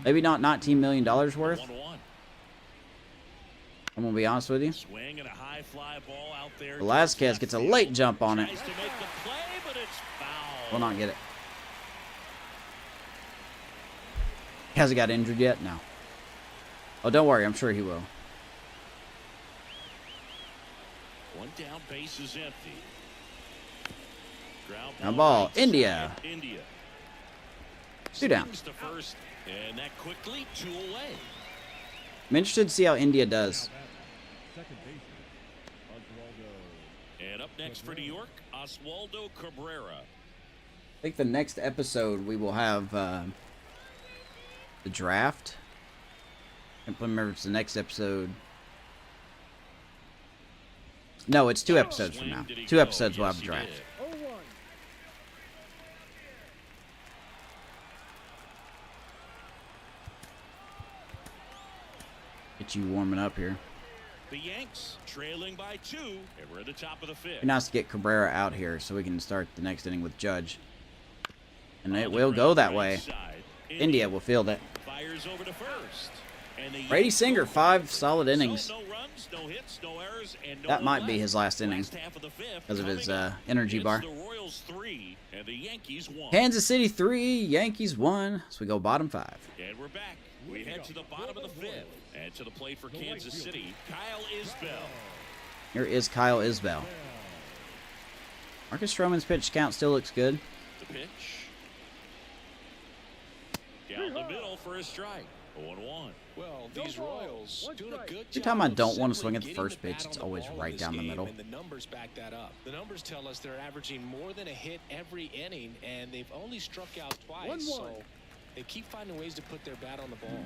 Maybe not $19 million worth. 1-1. I'm going to be honest with you. Swing and a high fly ball out there. Velasquez gets a late jump on it. Tries to make the play, but it's foul. Will not get it. Hasn't got injured yet? No. Oh, don't worry. I'm sure he will. One down, base is empty. Ground ball. India. India. 2 down. Swings to first, and that quickly 2 away. I'm interested to see how India does. And up next for New York, Oswaldo Cabrera. I think the next episode we will have the draft. I can't remember if it's the next episode. No, it's 2 episodes from now. 2 episodes we'll have a draft. 0-1. Get you warming up here. The Yanks trailing by 2, and we're at the top of the 5th. Be nice to get Cabrera out here so we can start the next inning with Judge. And it will go that way. India will field it. Fires over to first. And Brady Singer, 5 solid innings. No runs, no hits, no errors, and no That might be his last inning because of his energy bar. The Royals 3 and the Yankees 1. Kansas City 3, Yankees 1. So we go bottom 5. And we're back. We head to the bottom of the 5th. And to the plate for Kansas City, Kyle Isbell. Here is Kyle Isbell. Marcus Stroman's pitch count still looks good. The pitch. Down the middle for a strike. 0-1. Well, these Royals doing a good job. Every time I don't want to of swing at the getting first the pitch, bat it's on the always ball in right this down the game, middle. And the numbers back that up. The numbers tell us they're averaging more than a hit every inning, and they've only struck out twice. 1-1. So they keep finding ways to put their bat on the ball.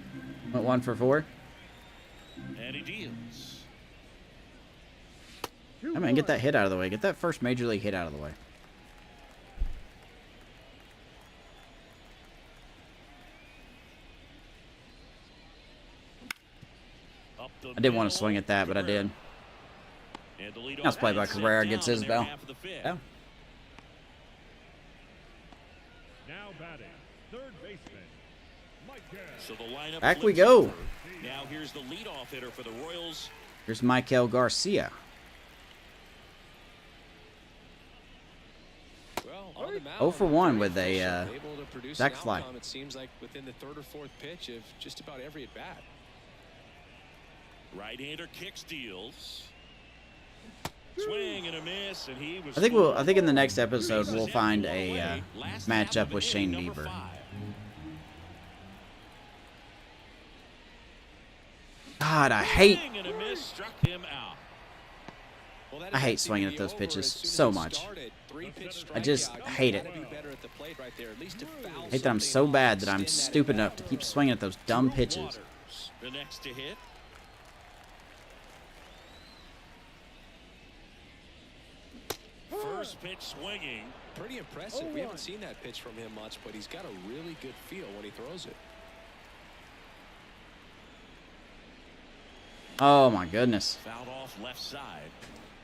Went 1 for 4. And he deals. I mean, get that hit out of the way. Get that first major league hit out of the way. I didn't want to swing at that, but I did. Nice play by Cabrera against Isbell. Yeah. Now batting, third baseman, Mike Gall. So the lineup Back we flips go. over. Now here's the leadoff hitter for the Royals. Here's Michael Garcia. Well, on the mound, 0 for 1 with a able to produce sac an fly. outcome, it seems like within the 3rd or 4th pitch of just about every at bat. Right-hander kicks, deals. Swing and a miss, and he was. I think in the next episode we'll find a matchup with Shane Bieber. God, I hate swinging at those pitches so much. I just hate it. I hate that I'm so bad that I'm stupid enough to keep swinging at those dumb pitches. The next to hit. First pitch swinging. Pretty impressive. We haven't seen that pitch from him much, but he's got a really good feel when he throws it. Oh my goodness. Fouled off left side.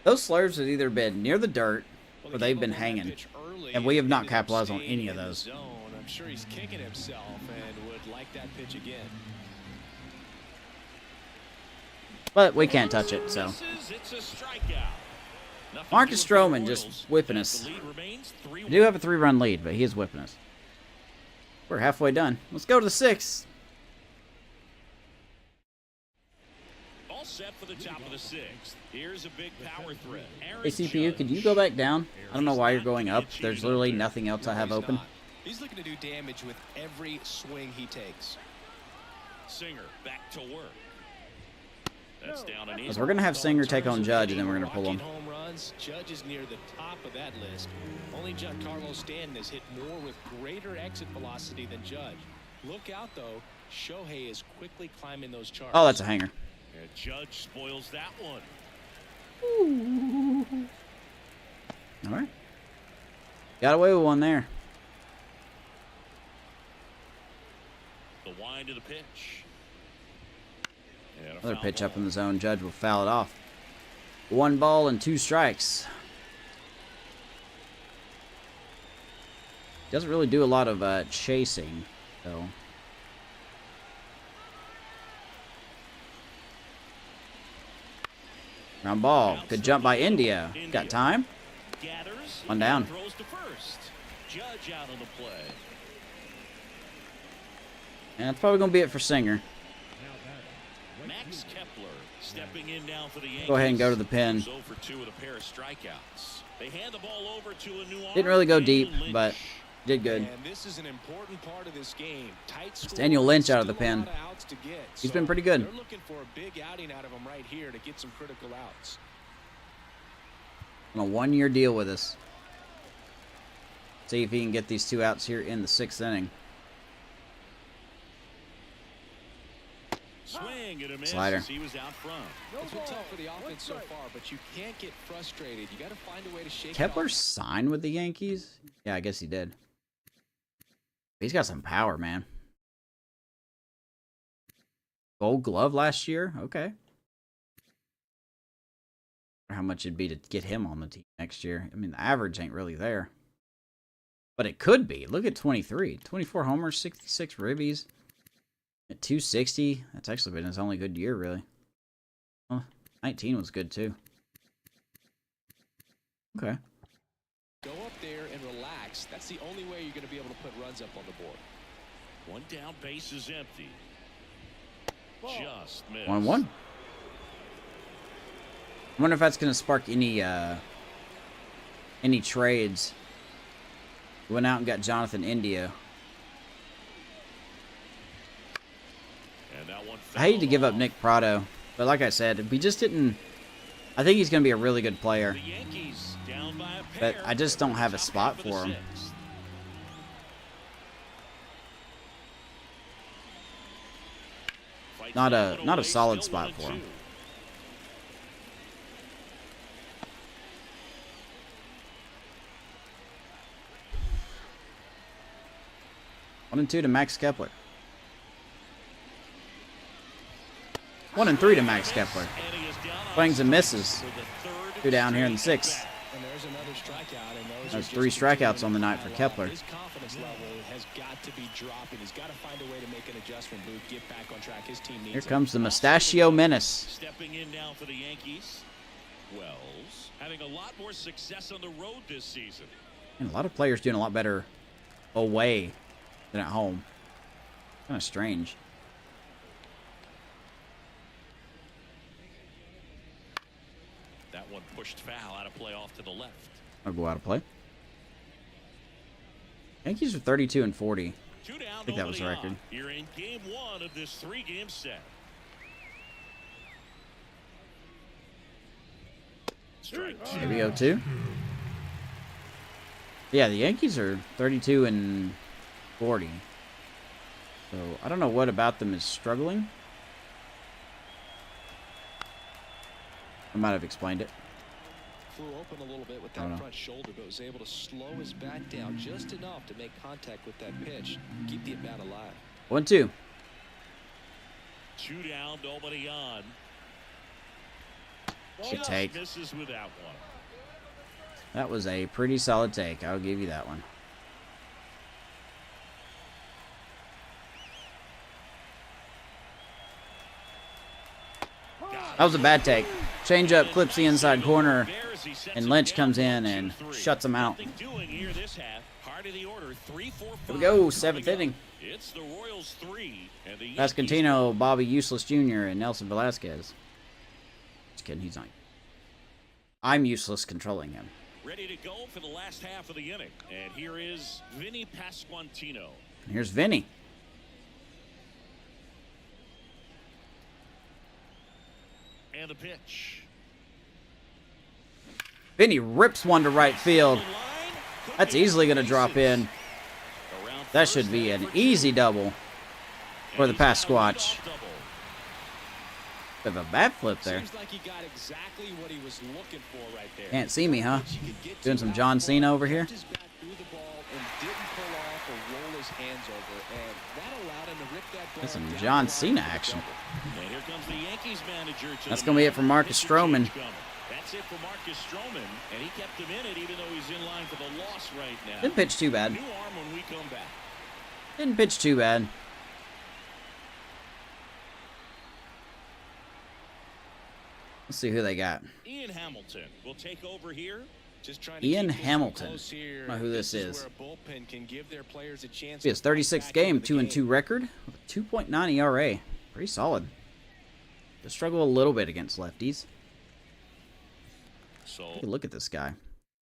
Those slurs have either been near the dirt or they've been hanging. And we have not capitalized on any of those. I'm sure he's kicking himself and would like that pitch again. But we can't touch it, so. It's a strikeout. Marcus Stroman just whipping us. We do have a 3-run lead, but he is whipping us. We're halfway done. Let's go to the 6th. All set for the top of the 6th. Here's a big power threat. Hey, CPU, could you go back down? I don't know why you're going up. There's literally nothing else I have open. He's looking to do damage with every swing he takes. Singer back to work. That's down an Because we're going to have Singer take on Judge, and then we're going to pull him. Home runs. Judge is near the top of that list. Only Giancarlo Stanton has hit more with greater exit velocity than Judge. Look out, though. Shohei is quickly climbing those charts. Oh, that's a hanger. And Judge spoils that one. All right. Got away with one there. The wind of the pitch. Another pitch up in the zone. Judge will foul it off. 1 ball and 2 strikes. Doesn't really do a lot of chasing, though. Ground ball. Good jump by India. Got time? One down. Judge out on the play. And that's probably going to be it for Singer. Max Kepler stepping in now for the Yankees. Go ahead and go to the pin. 0 for 2 with a pair of strikeouts. They hand the ball over to a new arm. Didn't really go deep, but did good. And this is an important part of this game. Tight score, Daniel Lynch out of the pen. outs to get. He's been pretty good. They're looking for a big outing out of him right here to get some critical outs. On a 1-year deal with us. See if he can get these 2 outs here in the 6th inning. Swing and a miss. Slider. He was out front. It's been tough for the offense so far, but you can't get frustrated. You got to find a way to shake Kepler it off. signed with the Yankees? Yeah, I guess he did. He's got some power, man. Gold Glove last year? Okay. How much it'd be to get him on the team next year. I mean, the average ain't really there. But it could be. Look at 23. 24 homers, 66 ribbies. At 260, that's actually been his only good year, really. Well, 19 was good, too. Okay. Go up there and relax. That's the only way you're going to be able to put runs up on the board. One down, base is empty. Just missed. 1-1. I wonder if that's going to spark any trades. Went out and got Jonathan India. And that one I hate to give up Nick Prado, but like I said, if we just didn't... I think he's going to be a really good player. The Yankees down by a But pair I just don't have a top spot half of the for him. 6th. Fights Not that one a away, solid still spot for 1-2. him. One and 2 to Max Kepler. 1-3 to Max Kepler. Swings and misses. 2 down here in the 6th. And there's another strikeout, and those There's are 3 just strikeouts on the night for Kepler. His confidence level has got to be dropping. He's got to find a way to make an adjustment, Booth, get back on track. His team needs Here him. comes the Mustachio Menace. Stepping in now for the Yankees. Wells having a lot more success on the road this season. And a lot of players doing a lot better away than at home. Kind of strange. Pushed foul out of play off to the left. I'll go out of play. Yankees are 32 and 40. Two down, I think that was the record. You're in game 1 of this 3-game set. Strike 2. Maybe 0-2. Yeah, the Yankees are 32 and 40. So I don't know what about them is struggling. I might have explained it. Flew open a little bit with that front shoulder, but was able to slow his bat down just enough to make contact with that pitch. Keep the at-bat alive. 1-2. 2 down, nobody on. Good take. Misses with that one. That was a pretty solid take. I'll give you that one. That was a bad take. Change up, clips the inside corner, and Lynch comes in and shuts him out. Here we go, 7th inning. It's the Royals 3 and the Pasquantino, Bobby Useless Jr., and Nelson Velasquez. Just kidding, he's not. I'm useless controlling him. Ready to go for the last half of the inning. And here is Vinny Pasquantino. Here's Vinny. And the pitch. Vinny rips one to right field. That's easily going to drop in. That should be an easy double for the Pasquatch. Bit of a bat flip there. Seems like he got exactly what he was looking for right there. Can't see me, huh? Doing some John Cena over here. Just got through the ball and didn't pull off or roll his hands over, and that allowed him to rip that ball. That's some down John the line Cena for the action. double. And here comes the Yankees manager. That's going to be it for Marcus Stroman. That's it for Marcus Stroman, and he kept him in it even though he's in line for the loss right now. Didn't pitch too bad. New arm when we come back. Didn't pitch too bad. Let's see who they got. Ian Hamilton will take over here. Just trying to Ian keep this Hamilton. close here. I don't know who this is. Where a bullpen can give their players a chance His to fight 36th back game, into the 2-2 record, with a 2.9 ERA. Pretty solid. They struggle a little bit against lefties. So Take a look at this guy.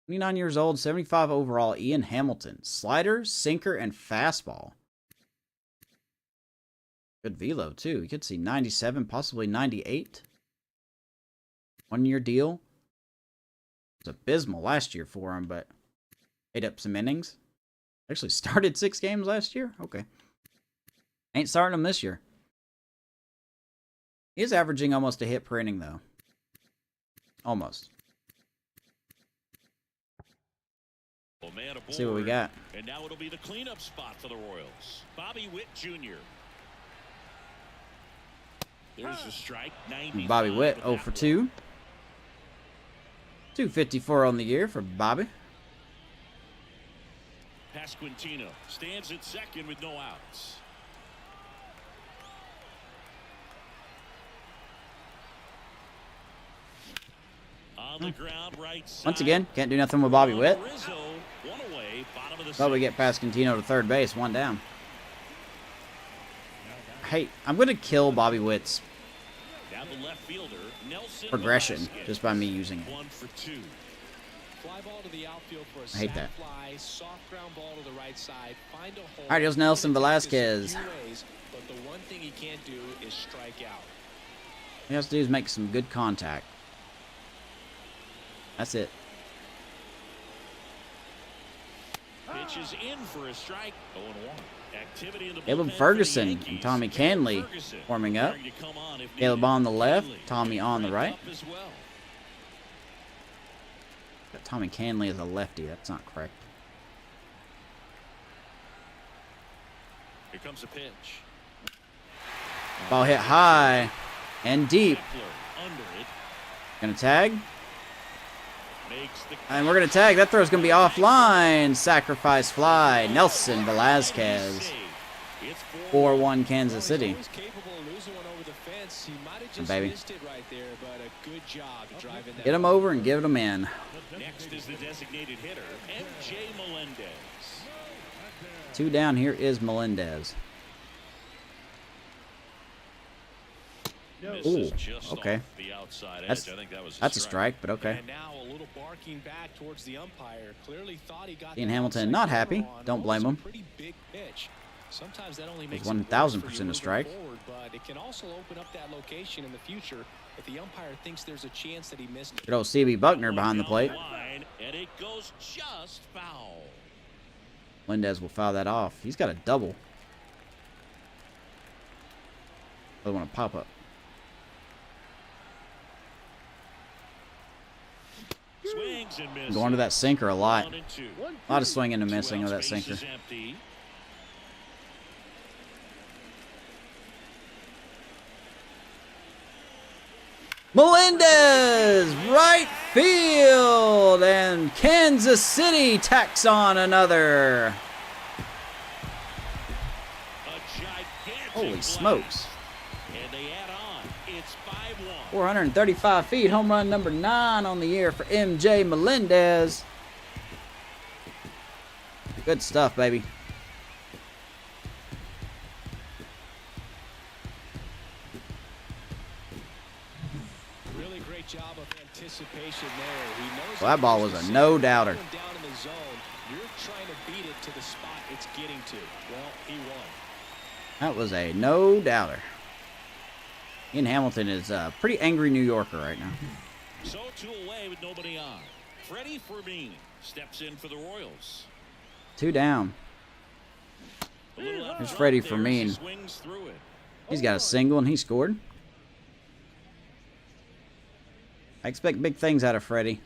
29 years old, 75 overall, Ian Hamilton. Slider, sinker, and fastball. Good velo, too. You could see 97, possibly 98. 1-year deal. It was abysmal last year for him, but ate up some innings. Actually started 6 games last year? Okay. Ain't starting him this year. He is averaging almost a hit per inning, though. Almost. Let's see what we got. And now it'll be the cleanup spot for the Royals. Bobby Witt Jr. There's the strike. Bobby Witt 0 for 2. 254 on the year for Bobby. Pasquantino stands at second with no outs. On the ground, right side. Once again, can't do nothing with Bobby Witt. Rizzo, one away, bottom of the But we get Pasquantino to third base, 1 down. Hey, I'm going to kill Bobby Witt's Down the left fielder, Nelson progression Velasquez. just by me using it. 1 for 2. Fly ball to the outfield for a I hate sac that. fly, soft ground ball to the right side. Find a hole. All right, here's Nelson Velasquez. But the one thing he can't do is strike out. All he has to do is make some good contact. That's it. Pitches in for a strike. 0-1. Activity in the Caleb bullpen for the Ferguson Yankees. and Tommy Caleb Canley Ferguson warming up. preparing to come on if Caleb needed. on the left, Canley Tommy on the right. up as well. Got Tommy Canley as a lefty. That's not correct. Here comes a pitch. Ball hit high and deep. Kepler under it. Gonna tag. Makes the And we're gonna tag. That throw's gonna be offline. Sacrifice fly. Nelson Velasquez. It's 4-1 Kansas City. Always capable of losing one over the fence. He might have just Baby. missed it right there, but a good job driving that. Get him over and give him in. Next is the designated hitter, M.J. Melendez. 2 down. Here is Melendez. Misses Ooh, just okay. off the outside That's edge. I think that was a strike, but okay. And now a little barking back towards the umpire. Clearly thought he got Ian the Hamilton outside not corner happy. on. Don't blame Also him. Pretty big pitch. Sometimes that only makes It's it worse for you 1000% a moving strike. forward, but it can also open up that location in the future if the umpire thinks there's a chance that he missed it. Good old CB Buckner behind the Down plate. line, and it goes just foul. Melendez will foul that off. He's got a double. I want to pop up. Swings and misses. Going to that sinker a lot. 1 and 2. A lot of swinging and missing 2 with that outs, sinker. bases empty. Melendez, right field, and Kansas City tacks on another. A gigantic Holy blast. smokes. And they add on. It's 5-1. 435 feet, home run number 9 on the year for MJ Melendez. Good stuff, baby. Really great job of anticipation there. He knows Well, that ball was a no-doubter. down in the zone. You're trying to beat it to the spot it's getting to. Well, he won. That was a no-doubter. Ian Hamilton is a pretty angry New Yorker right now. So 2 away with nobody on. Freddie Fermin steps in for the Royals. 2 down. A little out There's front Freddie there as he Fermin. swings through it. He's got a single and he scored. I expect big things out of Freddie.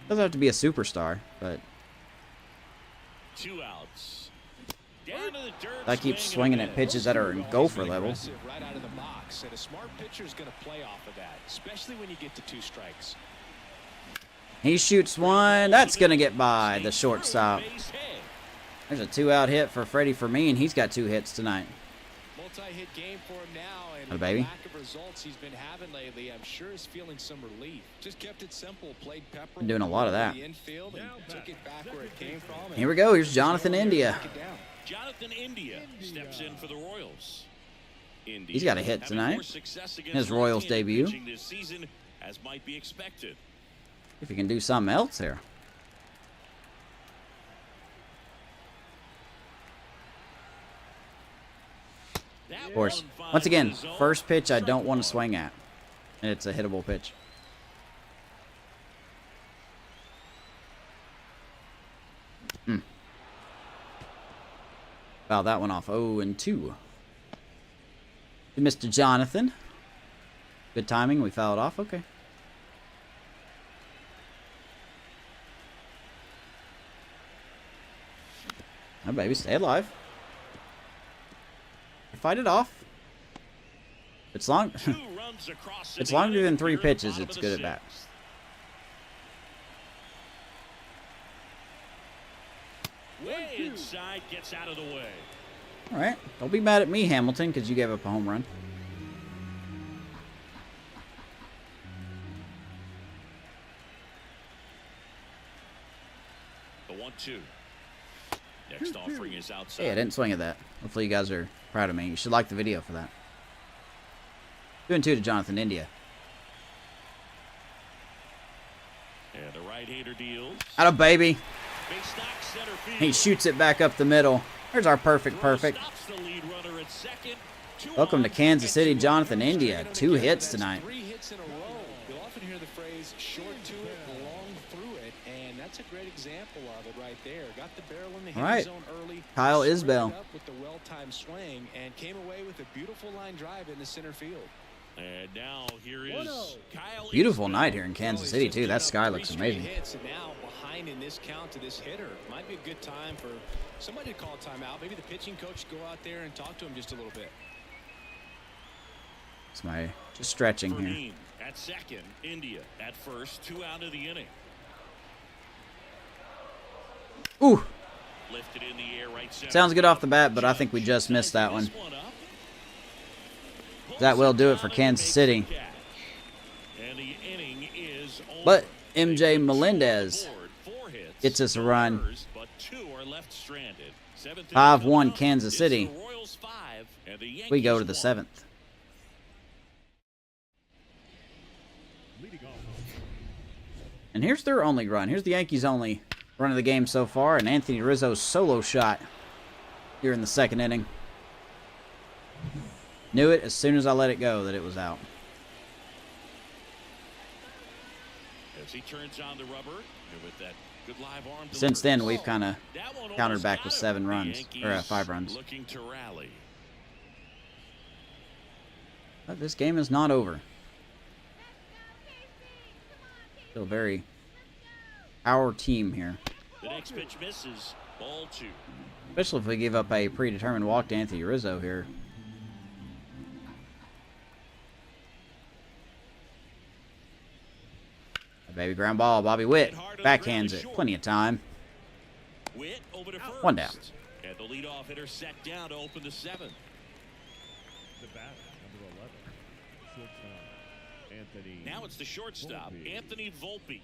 Doesn't have to be a superstar, but 2 outs. Down to the dirt. I keep swinging at pitches that are in gopher level. Aggressive right out of the box, and a smart pitcher is going to play off of that, especially when you get to 2 strikes. He shoots one. That's going to get by the shortstop. Base hit. There's a 2-out hit for Freddie Fermin. He's got 2 hits tonight. Multi-hit game for him now, and Oh, with baby. the lack of results he's been having lately, I'm sure he's feeling some relief. Just kept it simple, played pepper. Been doing a lot of that. The infield and took it back where it came from. Here we go. Here's Jonathan India. Jonathan India steps in for the Royals. India He's got a hit having tonight. more success against His Royals right-handed debut. pitching this season, as might be expected. If he can do something else here. Of course, once again, first pitch I don't want to swing at. And it's a hittable pitch. Foul that one off. 0-2. To Mr. Jonathan. Good timing. We fouled off. Okay. Oh, baby, stay alive. Fight it off. It's long. It's longer than 3 pitches. It's good at bat. Way inside, gets out of the way. All right. Don't be mad at me, Hamilton, because you gave up a home run. The 1-2. Next offering is outside. Hey, I didn't swing at that. Hopefully you guys are proud of me. You should like the video for that. 2-2 to Jonathan India. And the right-hander deals. Out of baby. Base knock, center field. He shoots it back up the middle. There's our perfect. Stops the lead runner at second. 2 Welcome to on, Kansas City, and 2 Jonathan on. India. 2 hits tonight. 3 hits in a row. You'll often hear the phrase short to it, long through it, and that's a great example of it right there. Got the barrel in the hitting Right. zone early. Kyle squared Isbell. it up with the well-timed swing and came away with a beautiful line drive into center field. And now here is Kyle. Beautiful Isbell. night here in Kansas City, too. That sky looks amazing. Hits and now behind in this count to this hitter. Might be a good time for somebody to call a timeout. Maybe the pitching coach go out there and talk to him just a little bit. It's my just stretching here. Fermin at second. India at first. 2 out of the inning. Ooh. Lifted in the air, right center. Sounds good off the bat, but I think we just missed that one. That will do it for Kansas City. And the inning is over. But MJ Melendez Four hits, gets us a run. but 2 are left stranded. 7th 5-1 inning Kansas is City. the Royals 5 And the Yankees We go to the won. 7th. Leading off. And here's their only run. Here's the Yankees' only run of the game so far, and Anthony Rizzo's solo shot here in the 2nd inning. Knew it as soon as I let it go that it was out. As he turns on the rubber, and with that good live arm Since then, delivery. we've kind of That one countered almost back got with him. 7 The runs, or Yankees 5 runs. looking to rally. But this game is not over. Still a very our team here. The next pitch misses. Ball 2. Especially if we give up a predetermined walk to Anthony Rizzo here. Baby ground ball. Bobby Witt backhands it. Plenty of time. Witt over to first. 1 down. And the leadoff hitter set down to open the 7th. The bat, number 11. Shortstop, Anthony. Now it's the shortstop, Volpe. Anthony Volpe.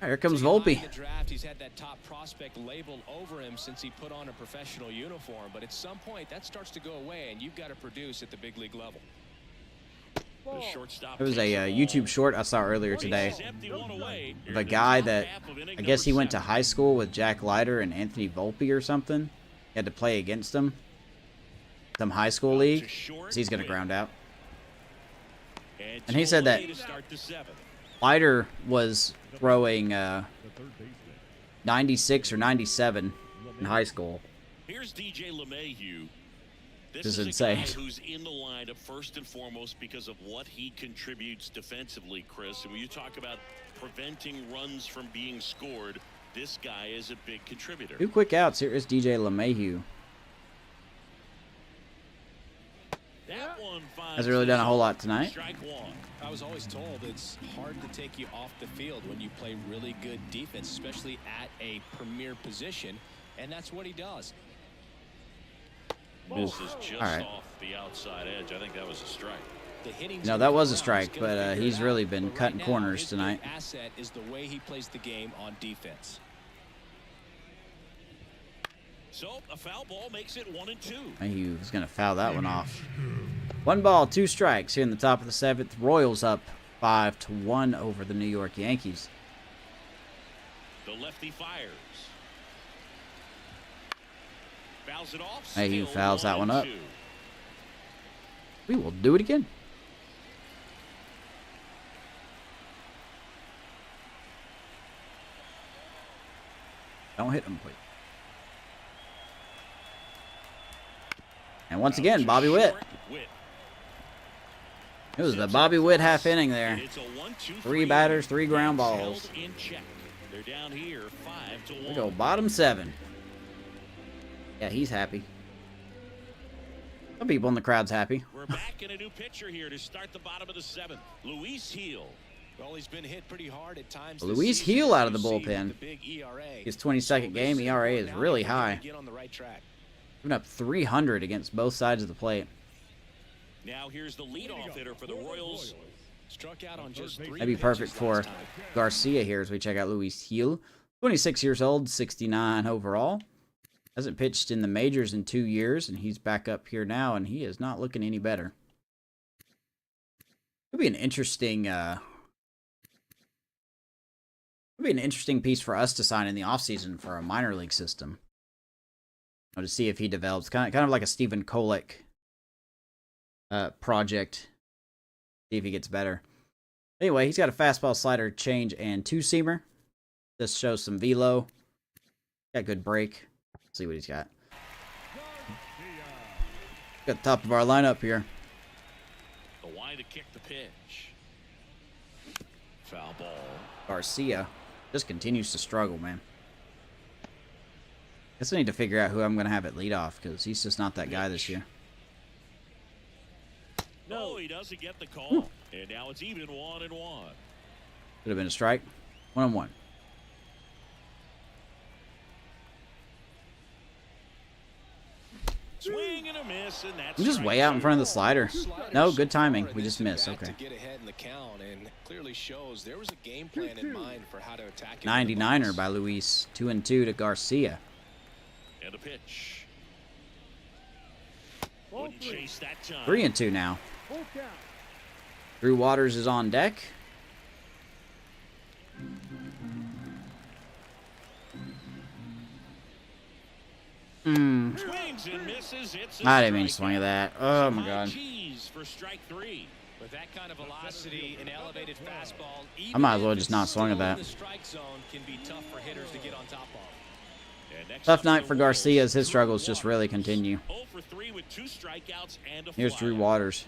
Here comes So high in Volpe. the draft, he's had that top prospect labeled over him since he put on a professional uniform. But at some point, that starts to go away, and you've got to produce at the big league level. The shortstop There was takes a the YouTube ball. short I saw earlier today Bases empty, one away. of a guy that I guess he went to high school with Jack Leiter and Anthony Volpe or something. He had to play against him. Some high school league. So he's going to ground out. And he said that Leiter was throwing The third baseman. 96 or 97 in high school. Here's DJ LeMahieu. This This is is insane. a guy who's in the lineup first and foremost because of what he contributes defensively, Chris. And when you talk about preventing runs from being scored, this guy is a big contributor. 2 quick outs. Here is DJ LeMahieu. That one finds Hasn't really done a whole lot tonight. Strike 1. I was always told it's hard to take you off the field when you play really good defense, especially at a premier position, and that's what he does. This is just All right. off the outside edge. I think that was a strike. The hitting's No, gonna that come was a around. strike, He's gonna but figure he's it really out. been But right cutting now, corners his tonight. big asset is the way he plays the game on defense. So a foul ball makes it 1-2. LeMahieu's going to foul that one off. 1 ball, 2 strikes here in the top of the 7th. Royals up 5-1 over the New York Yankees. The lefty fires. Fouls it off. LeMahieu Still fouls that one up. 1-2. We will do it again. Don't hit him, please. And once again, Bobby Witt. Witt. It was the Bobby Witt half inning there. And it's a 1-2-3. 3 batters, 3 ground Held balls. in check. They're down here 5-1. We go bottom 7. Yeah, he's happy. Some people in the crowd's happy. We're back in a new pitcher here to start the bottom of the 7th. Luis Heel. Well, he's been hit pretty hard at times. this Luis season, Heel as out of the you see with bullpen. the big ERA. His 22nd game, ERA is really high. Get on the right track. Giving up 300 against both sides of the plate. Now here's the leadoff hitter for the Royals. Struck out on just 3 That'd be perfect pitches for last time. Garcia here as we check out Luis Heel. 26 years old, 69 overall. Hasn't pitched in the majors in 2 years, and he's back up here now, and he is not looking any better. It'll be an interesting piece for us to sign in the offseason for a minor league system. To see if he develops. Kind of like a Stephen Kolek project. See if he gets better. Anyway, he's got a fastball, slider, change, and 2-seamer. This shows some velo. Got good break. Let's see what he's got. Got the top of our lineup here. The wide to kick the pitch. Foul ball. Garcia just continues to struggle, man. Guess I need to figure out who I'm going to have at leadoff because he's just not that guy this year. No, he doesn't get the call. And now it's even 1-1. Could have been a strike. 1-1. Swing and a miss, and that's I'm just way out in front of the slider. No, good timing. We just missed. Okay. To get ahead in the count, and clearly shows there was a game plan in mind for how to attack it. 99er by Luis. 2-2 to Garcia. And a pitch. Wouldn't chase that time. 3-2 now. Drew Waters is on deck. Swings and misses. It's a I didn't mean to strikeout. swing at that. Oh my god. Cheese for strike 3. With that kind of velocity and elevated fastball, I might as well even just if not it's swing at still in that. the strike zone can be tough for hitters to get on top of. And next Tough up night the for Royals, Garcia as his Drew struggles just Waters. really continue. 0 for 3 with 2 strikeouts and a Here's Drew flyout. Waters.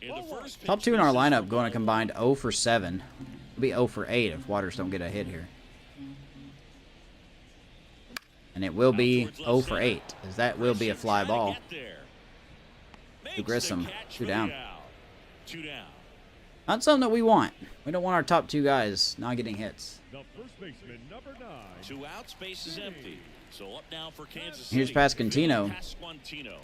In the first Top pitch, two in our this is lineup for going a ball combined 0 for 7. It'll be 0 for 8 if Waters don't get a hit here. And it will be 0 for 8, as that will be a fly ball. To Grissom, 2 down. 2 down. Not something that we want. We don't want our top 2 guys not getting hits. The first baseman, number 9. 2 outs, base is empty. So up now for Kansas City. Here's Pasquantino. Pasquantino,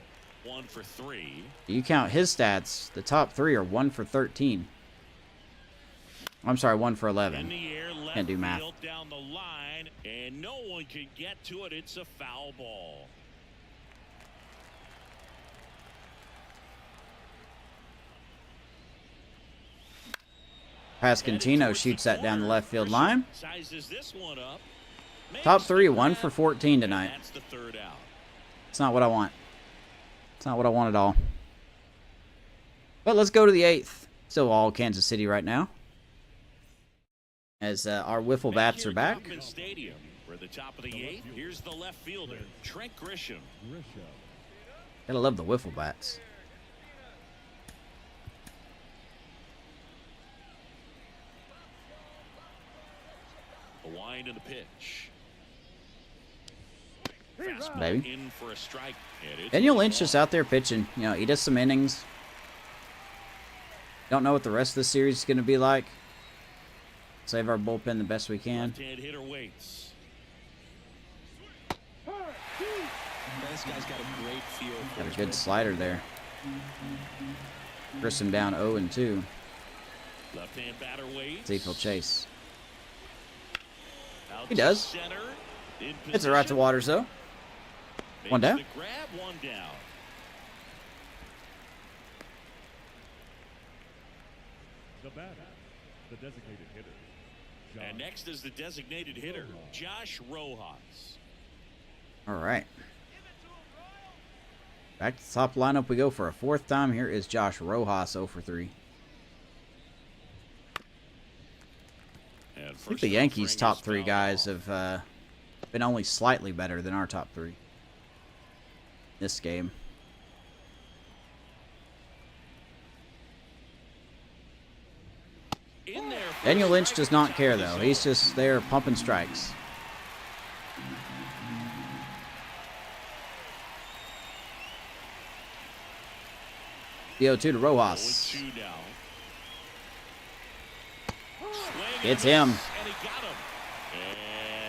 1 for 3. You count his stats, the top 3 are 1 for 13. I'm sorry, 1 for In 11. the air, left Can't do math. field down the line, and no one can get to it. It's a foul ball. Pasquantino shoots that down the left field line. Sizes this one up. Top Makes 3, the 1 for grab, 14 and tonight. That's the 3rd out. It's not what I want. It's not what I want at all. But let's go to the 8th. Still all Kansas City right now. As our wiffle bats are back. Kauffman Stadium, for the top of the 8th. Here's the left fielder, Trent Grisham. Gotta love the wiffle bats. A wind and a pitch. Baby. In for a strike. And it's Daniel a Lynch ball. just out there pitching. You know, he does some innings. Don't know what the rest of the series is going to be like. Save our bullpen the best we can. Left-hand hitter waits. This guy's got a great feel for Got a his good rhythm. slider there. Grissom down 0-2. Left-hand batter waits. See if he'll chase. Out He to does. center, in It's a right to position. Waters, though. Makes One down. the grab, 1 down. The batter, the designated hitter. And next is the designated hitter, Josh Rojas. All right. Back to the top lineup we go for a 4th time. Here is Josh Rojas 0 for 3. And I think first the Yankees' offering top is 3 foul guys ball. have been only slightly better than our top 3 this game. In there for Daniel a Lynch strike does at the not top care, of the though. zone. He's just there pumping strikes. The 0-2 to Rojas. 0-2 now. Swing It's and him. miss, and he got him.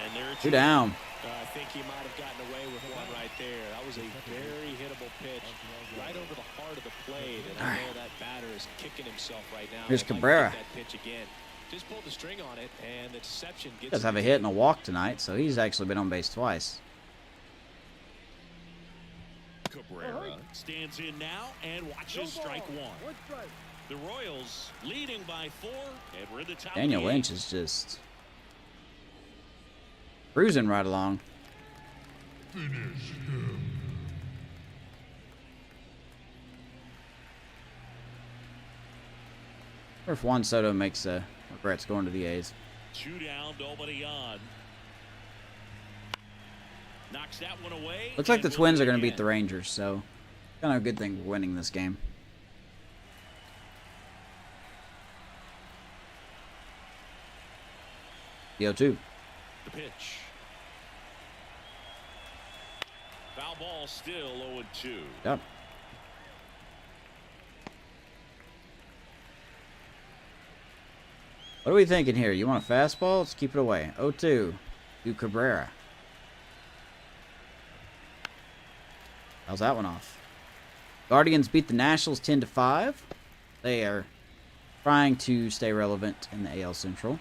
And there 2 down. I think he might have gotten away with one right there. That was a very hittable pitch right over the heart of the plate. And I know that batter is kicking himself right now. Here's They'd like to Cabrera. get that pitch again. Just pulled the string on it, and the deception gets Does have a hit and a walk tonight, so he's actually been on base twice. Cabrera stands in now and watches strike 1. The Royals leading by 4, and we're in the top Daniel of the Lynch 8th. is just cruising right along. Or if Juan Soto makes regrets going to the A's. 2 down, nobody on. Knocks that one away. Looks like the and we'll Twins do are it going to beat again. the Rangers, so kind of a good thing we're winning this game. The 0-2. The pitch. Foul ball still 0-2. Yep. What are we thinking here? You want a fastball? Let's keep it away. 0-2 to Cabrera. How's that one off? Guardians beat the Nationals 10-5. They are trying to stay relevant in the AL Central.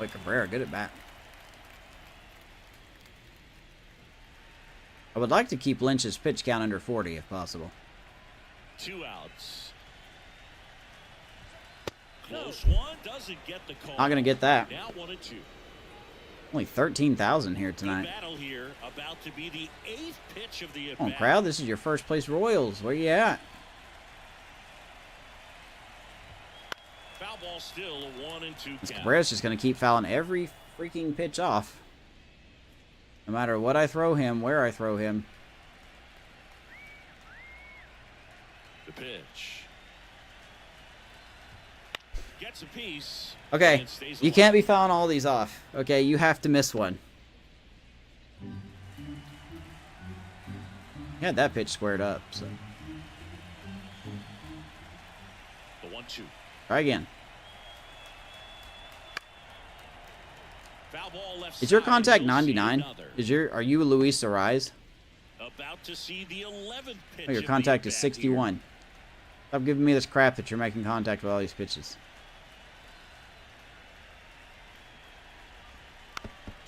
Wait, Cabrera, good at bat. I would like to keep Lynch's pitch count under 40 if possible. 2 outs. Close one, doesn't get the call. Not gonna get that. Now 1-2. Only 13,000 here tonight. Battle here, about to be the 8th pitch of the Come on, crowd. This is your first place Royals. Where you at? Foul ball still, a 1-2 count. Cabrera's just gonna keep fouling every freaking pitch off. No matter what I throw him, where I throw him. The pitch. Gets a piece. Okay, you can't be fouling all these off. Okay, you have to miss one. He had that pitch squared up, so. The 1-2. Try again. Foul ball left Is your side, contact you'll see 99? another. Are you Luis Ariz? About to see the 11th pitch. Oh, your of contact the is at-bat 61. Stop giving me this crap that you're making contact with all these pitches.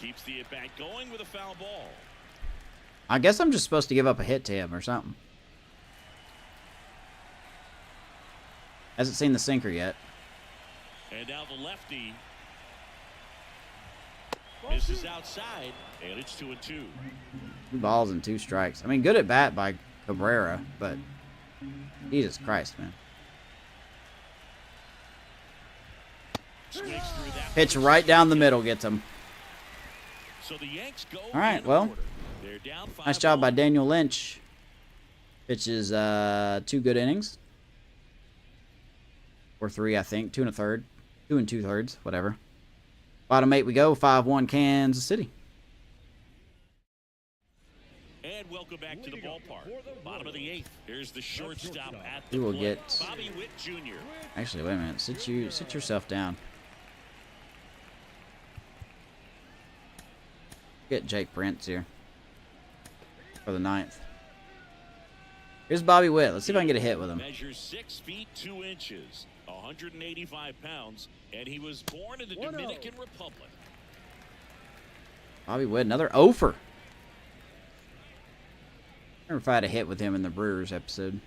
here. Keeps the at-bat going with a foul ball. I guess I'm just supposed to give up a hit to him or something. Hasn't seen the sinker yet. And now the lefty misses outside, and it's 2-2. 2 balls and 2 strikes. I mean, good at bat by Cabrera, but Jesus Christ, man. Swings through that Pitch one. right down the middle gets him. So the Yanks go All right, in well, order. They're down nice job by 5-1. Daniel Lynch. Pitches 2 good innings. Or 3, I think. 2 1/3. 2 2/3, whatever. Bottom 8 we go. 5-1 Kansas City. And welcome back to the ballpark. Bottom of the 8th. Here's the shortstop at We the will plate, get. Bobby Witt Jr. Actually, wait a minute. Sit yourself down. Get Jake Prince here for the 9th. Here's Bobby Witt. Let's see if I can get a hit with him. Measures 6 feet 2 inches, 185 pounds, and he was born in the Dominican Republic. Bobby Witt, another offer. I remember if I had a hit with him in the Brewers episode.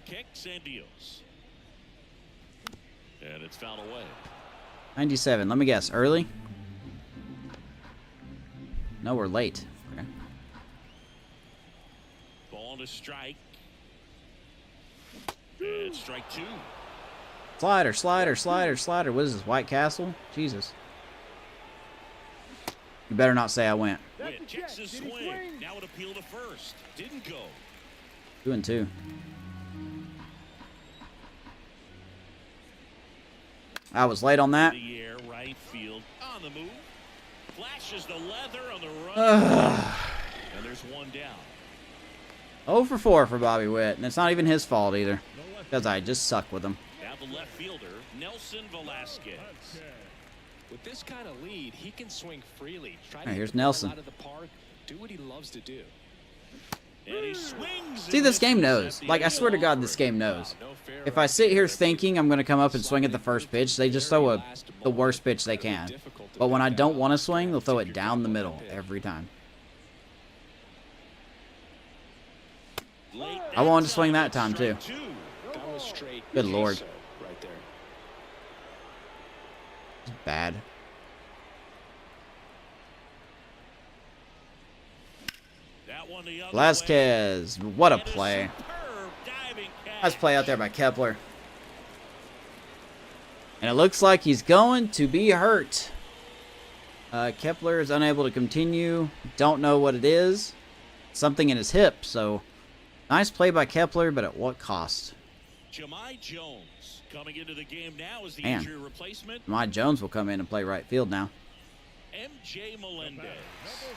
Kicks and deals. And it's fouled away. 97. Let me guess. Early? No, we're late. Okay. Ball to strike. And strike 2. Slider, slider, slider, slider. What is this, White Castle? Jesus. You better not say I went. Witt checks his swing. Now an appeal to first. Didn't go. 2 2. I was late on that. The air, right field, on the move. Flashes the leather on the run. And there's one down. 0 for 4 for Bobby Witt. And it's not even his fault either. Because I just suck with him. Now the left fielder, Nelson Velasquez. With this kind of lead, he can swing freely. Try Right, to here's hit the ball Nelson. out of the park, do what he loves to do. And he swings. See, this game knows. Like, I swear to God, this game knows. No fair If I sit here thinking I'm going to come up and swing at the first pitch, they just throw the worst pitch they can. But when I don't want to swing, they'll throw it down the middle every time. I wanted to swing that time, too. That was straight. Good Lord. So, right there. It's bad. That one the other way. Velasquez. What a play. Superb diving catch. Nice play out there by Kepler. And it looks like he's going to be hurt. Kepler is unable to continue. Don't know what it is. Something in his hip, so nice play by Kepler, but at what cost? Jahmai Jones coming into the game now as the Man. injury replacement. Mike Jones will come in and play right field now. MJ Melendez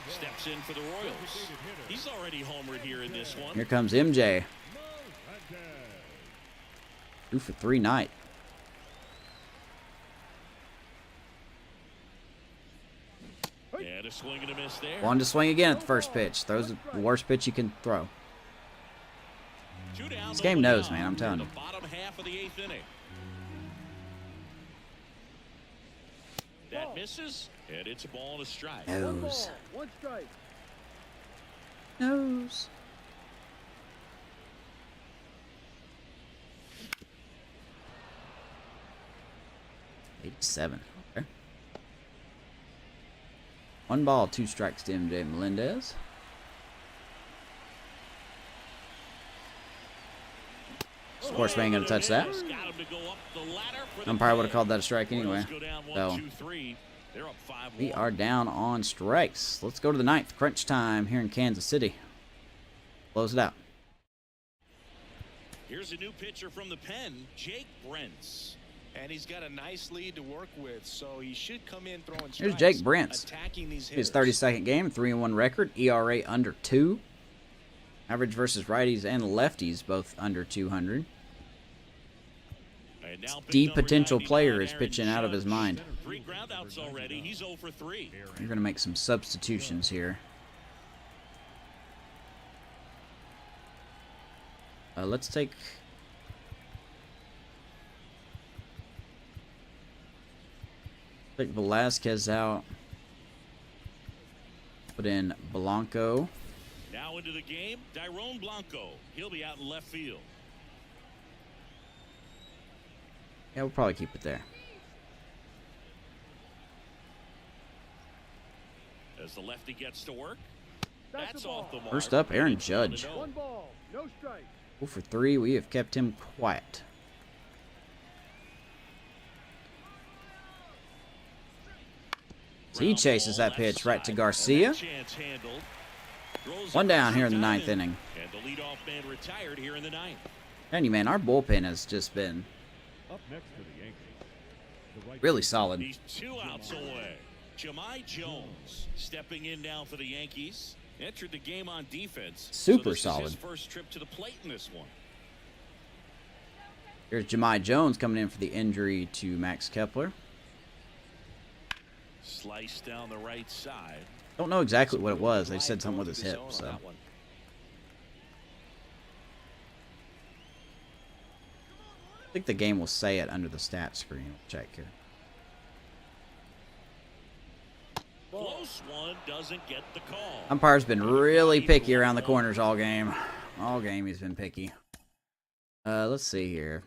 steps in for the Royals. He's already homered here in this one. Here comes MJ. 2 for 3 night. And a swing and a miss there. Wanted to swing again at the first pitch. Throws the worst pitch you can throw. Two down, This no game one knows, out man, I'm telling in you. the bottom half of the 8th inning. That misses, and it's a ball and a strike. Nose. One strike. Nose. '87. Okay. 1 ball, 2 strikes to MJ Melendez. Of course, we ain't gonna touch that. Umpire would have called that a strike anyway. So we are down on strikes. Let's go to the 9th. Crunch time here in Kansas City. Close it out. Here's a new pitcher from the pen, Jake Brentz. And he's got a nice lead to work with, so he should come in throwing strikes. Here's Jake Brentz. Attacking these His hitters. 32nd game, 3-1 record, ERA under 2. Average versus righties and lefties, both under 200. The potential player is pitching out of his mind. 3 groundouts already. He's 0 for 3. You're going to make some substitutions here. Let's take Velasquez out. Put in Blanco. Now into the game, Dairon Blanco. He'll be out in left field. Yeah, we'll probably keep it there. As the lefty gets to work, that's off the mark. First up, Aaron Judge. 1 ball, no strike. 0 for 3. We have kept him quiet. So he chases that pitch right to Garcia. 1 down here in the 9th inning. And the leadoff man retired here in the 9th. Tell you, man, our bullpen has just been Up next for the Yankees. The right really solid. He's 2 outs away. Jahmai Jones stepping in now for the Yankees. Entered the game on defense. Super so this solid. Is his first trip to the plate in this one. Here's Jahmai Jones coming in for the injury to Max Kepler. Slice down the right side. Don't know exactly what it was. They said something with his hip, so. I think the game will say it under the stat screen. Check here. Close one, doesn't get the call. Umpire's been really picky around the corners all game. All game he's been picky. Let's see here.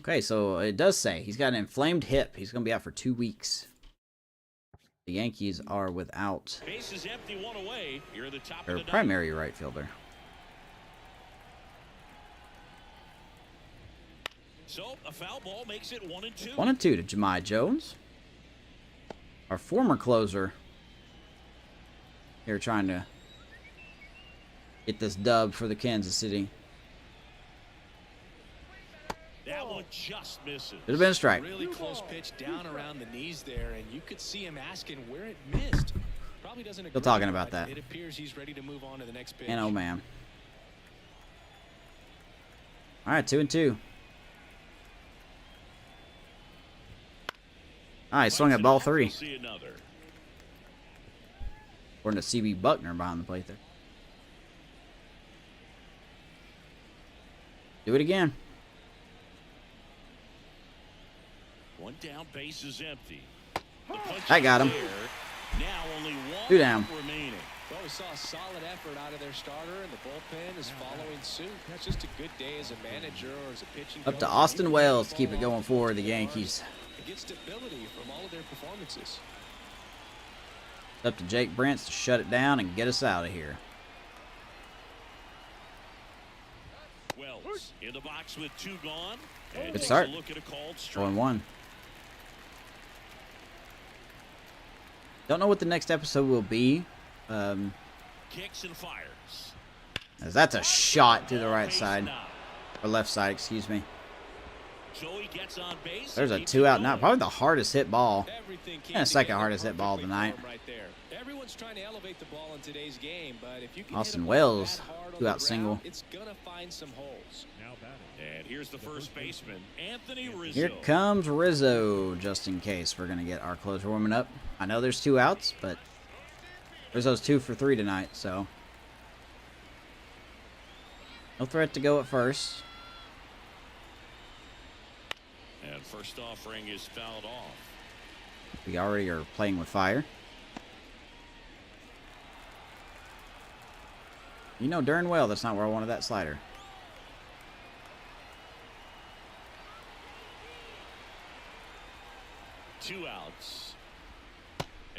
Okay, so it does say he's got an inflamed hip. He's going to be out for 2 weeks. The Yankees are without Base is empty, 1 away. You're at the top their of the primary right fielder. So a foul ball makes it 1-2. 1-2 to Jahmai Jones. Our former closer here trying to get this dub for the Kansas City. That one just misses. Could have been a strike. Really close pitch down around the knees there, and you could see him asking where it missed. Probably doesn't agree, Still talking about but that. It appears he's ready to move on to the next pitch. And oh man. All right, 2-2. All right, swung at ball 3. We'll see another. According to CB Buckner behind the plate there. Do it again. 1 down, base is empty. The punch I got him. there. Now only 1 2 down. remaining. Well, we saw a solid effort out of their starter, and the bullpen is following suit. That's just a good day as a manager or as a pitching Up to coach. Austin Wells to keep it going for the Yankees. And get stability from all of their performances. It's up to Jake Brentz to shut it down and get us out of here. Wells in the box with 2 gone. And Good takes start. a look at a called strike. 0-1. Don't know what the next episode will be. Kicks and fires. As that's a shot to the right Base side. knock. Or left side, excuse me. So he gets on base. There's a Keeps 2 it out now. going. Probably the hardest hit ball. Everything came And a second together hardest hit ball perfectly tonight. for him right there. Everyone's trying to elevate the ball in today's game, but if you can Austin hit a ball Wells, that hard on 2 the out single. ground, it's gonna find some holes. now batting. And here's the first baseman, Anthony Rizzo. Here comes Rizzo, just in case we're going to get our closer warming up. I know there's 2 outs, but Rizzo's 2 for 3 tonight, so. No threat to go at first. And First offering is fouled off. We already are playing with fire. You know darn well that's not where I wanted that slider. Two outs.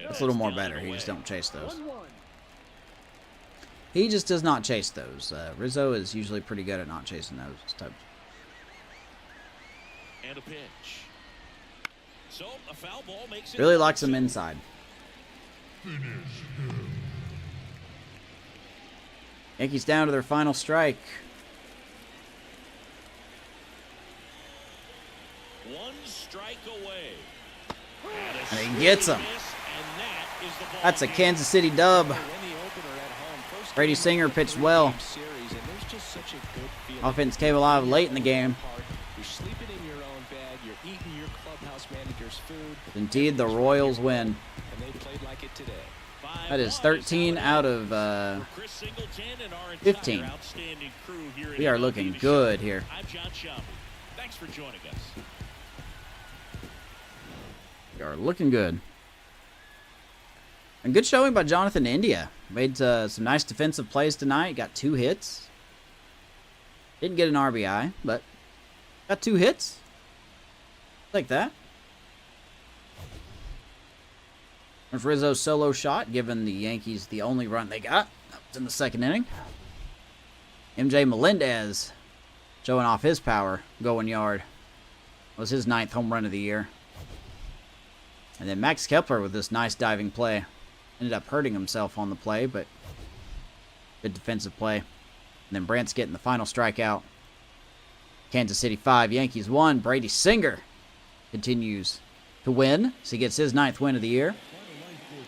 That's a little more better. He just don't chase those. He just does not chase those. Rizzo is usually pretty good at not chasing those types. And a pitch. So a foul ball makes it. Really likes him inside. Yankees down to their final strike. One strike away. And he gets him. That's a Kansas City dub. Brady Singer pitched well. Offense came alive late in the game. You're sleeping in your own bed. You're eating your clubhouse manager's food. Indeed, the Royals win. And they played like it today. That is 13 out of 15. We are looking good here. I'm JustMrLove. Thanks for joining us. We are looking good. And good showing by Jonathan India. Made some nice defensive plays tonight. Got 2 hits. Didn't get an RBI, but got 2 hits. Like that. There's Rizzo's solo shot, giving the Yankees the only run they got. That was in the 2nd inning. MJ Melendez showing off his power, going yard. Was his 9th home run of the year. And then Max Kepler with this nice diving play. Ended up hurting himself on the play, but good defensive play. And then Brandt's getting the final strikeout. Kansas City 5, Yankees 1. Brady Singer continues to win, so he gets his 9th win of the year.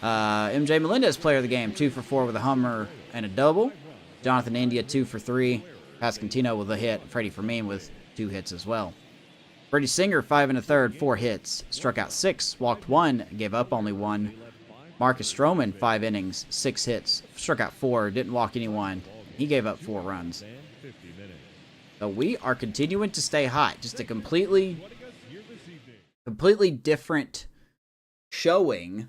MJ Melendez, player of the game, 2 for 4 with a homer and a double. Jonathan India, 2 for 3. Pascantino with a hit. Freddie Fermin with 2 hits as well. Brady Singer, 5 1/3, 4 hits. Struck out 6, walked 1, gave up only 1. Marcus Stroman, 5 innings, 6 hits. Struck out 4, didn't walk anyone. He gave up 4 runs. So we are continuing to stay hot. Just a completely different showing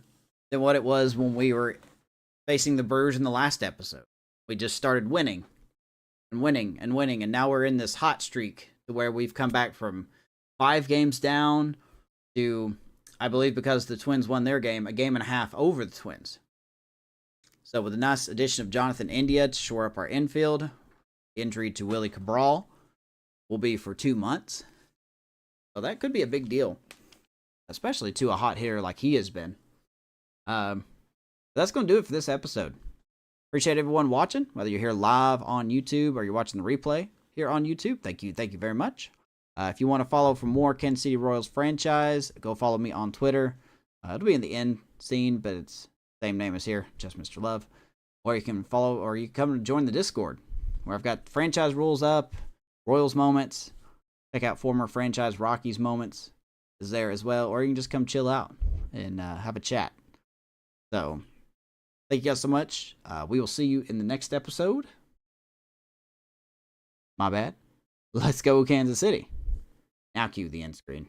than what it was when we were facing the Brewers in the last episode. We just started winning and winning and winning, and now we're in this hot streak to where we've come back from 5 games down to, I believe because the Twins won their game, a game and a half over the Twins. So with a nice addition of Jonathan India to shore up our infield, injury to Willie Cabral will be for 2 months. So that could be a big deal, especially to a hot hitter like he has been. That's going to do it for this episode. Appreciate everyone watching, whether you're here live on YouTube or you're watching the replay here on YouTube. Thank you very much. If you want to follow for more Kansas City Royals franchise, go follow me on Twitter. It'll be in the end scene, but it's the same name as here, JustMrLove. Or you can follow, or you can come and join the Discord, where I've got franchise rules up, Royals moments. Check out former franchise Rockies moments is there as well, or you can just come chill out and have a chat. So, thank you guys so much. We will see you in the next episode. My bad. Let's go Kansas City. Now cue the end screen.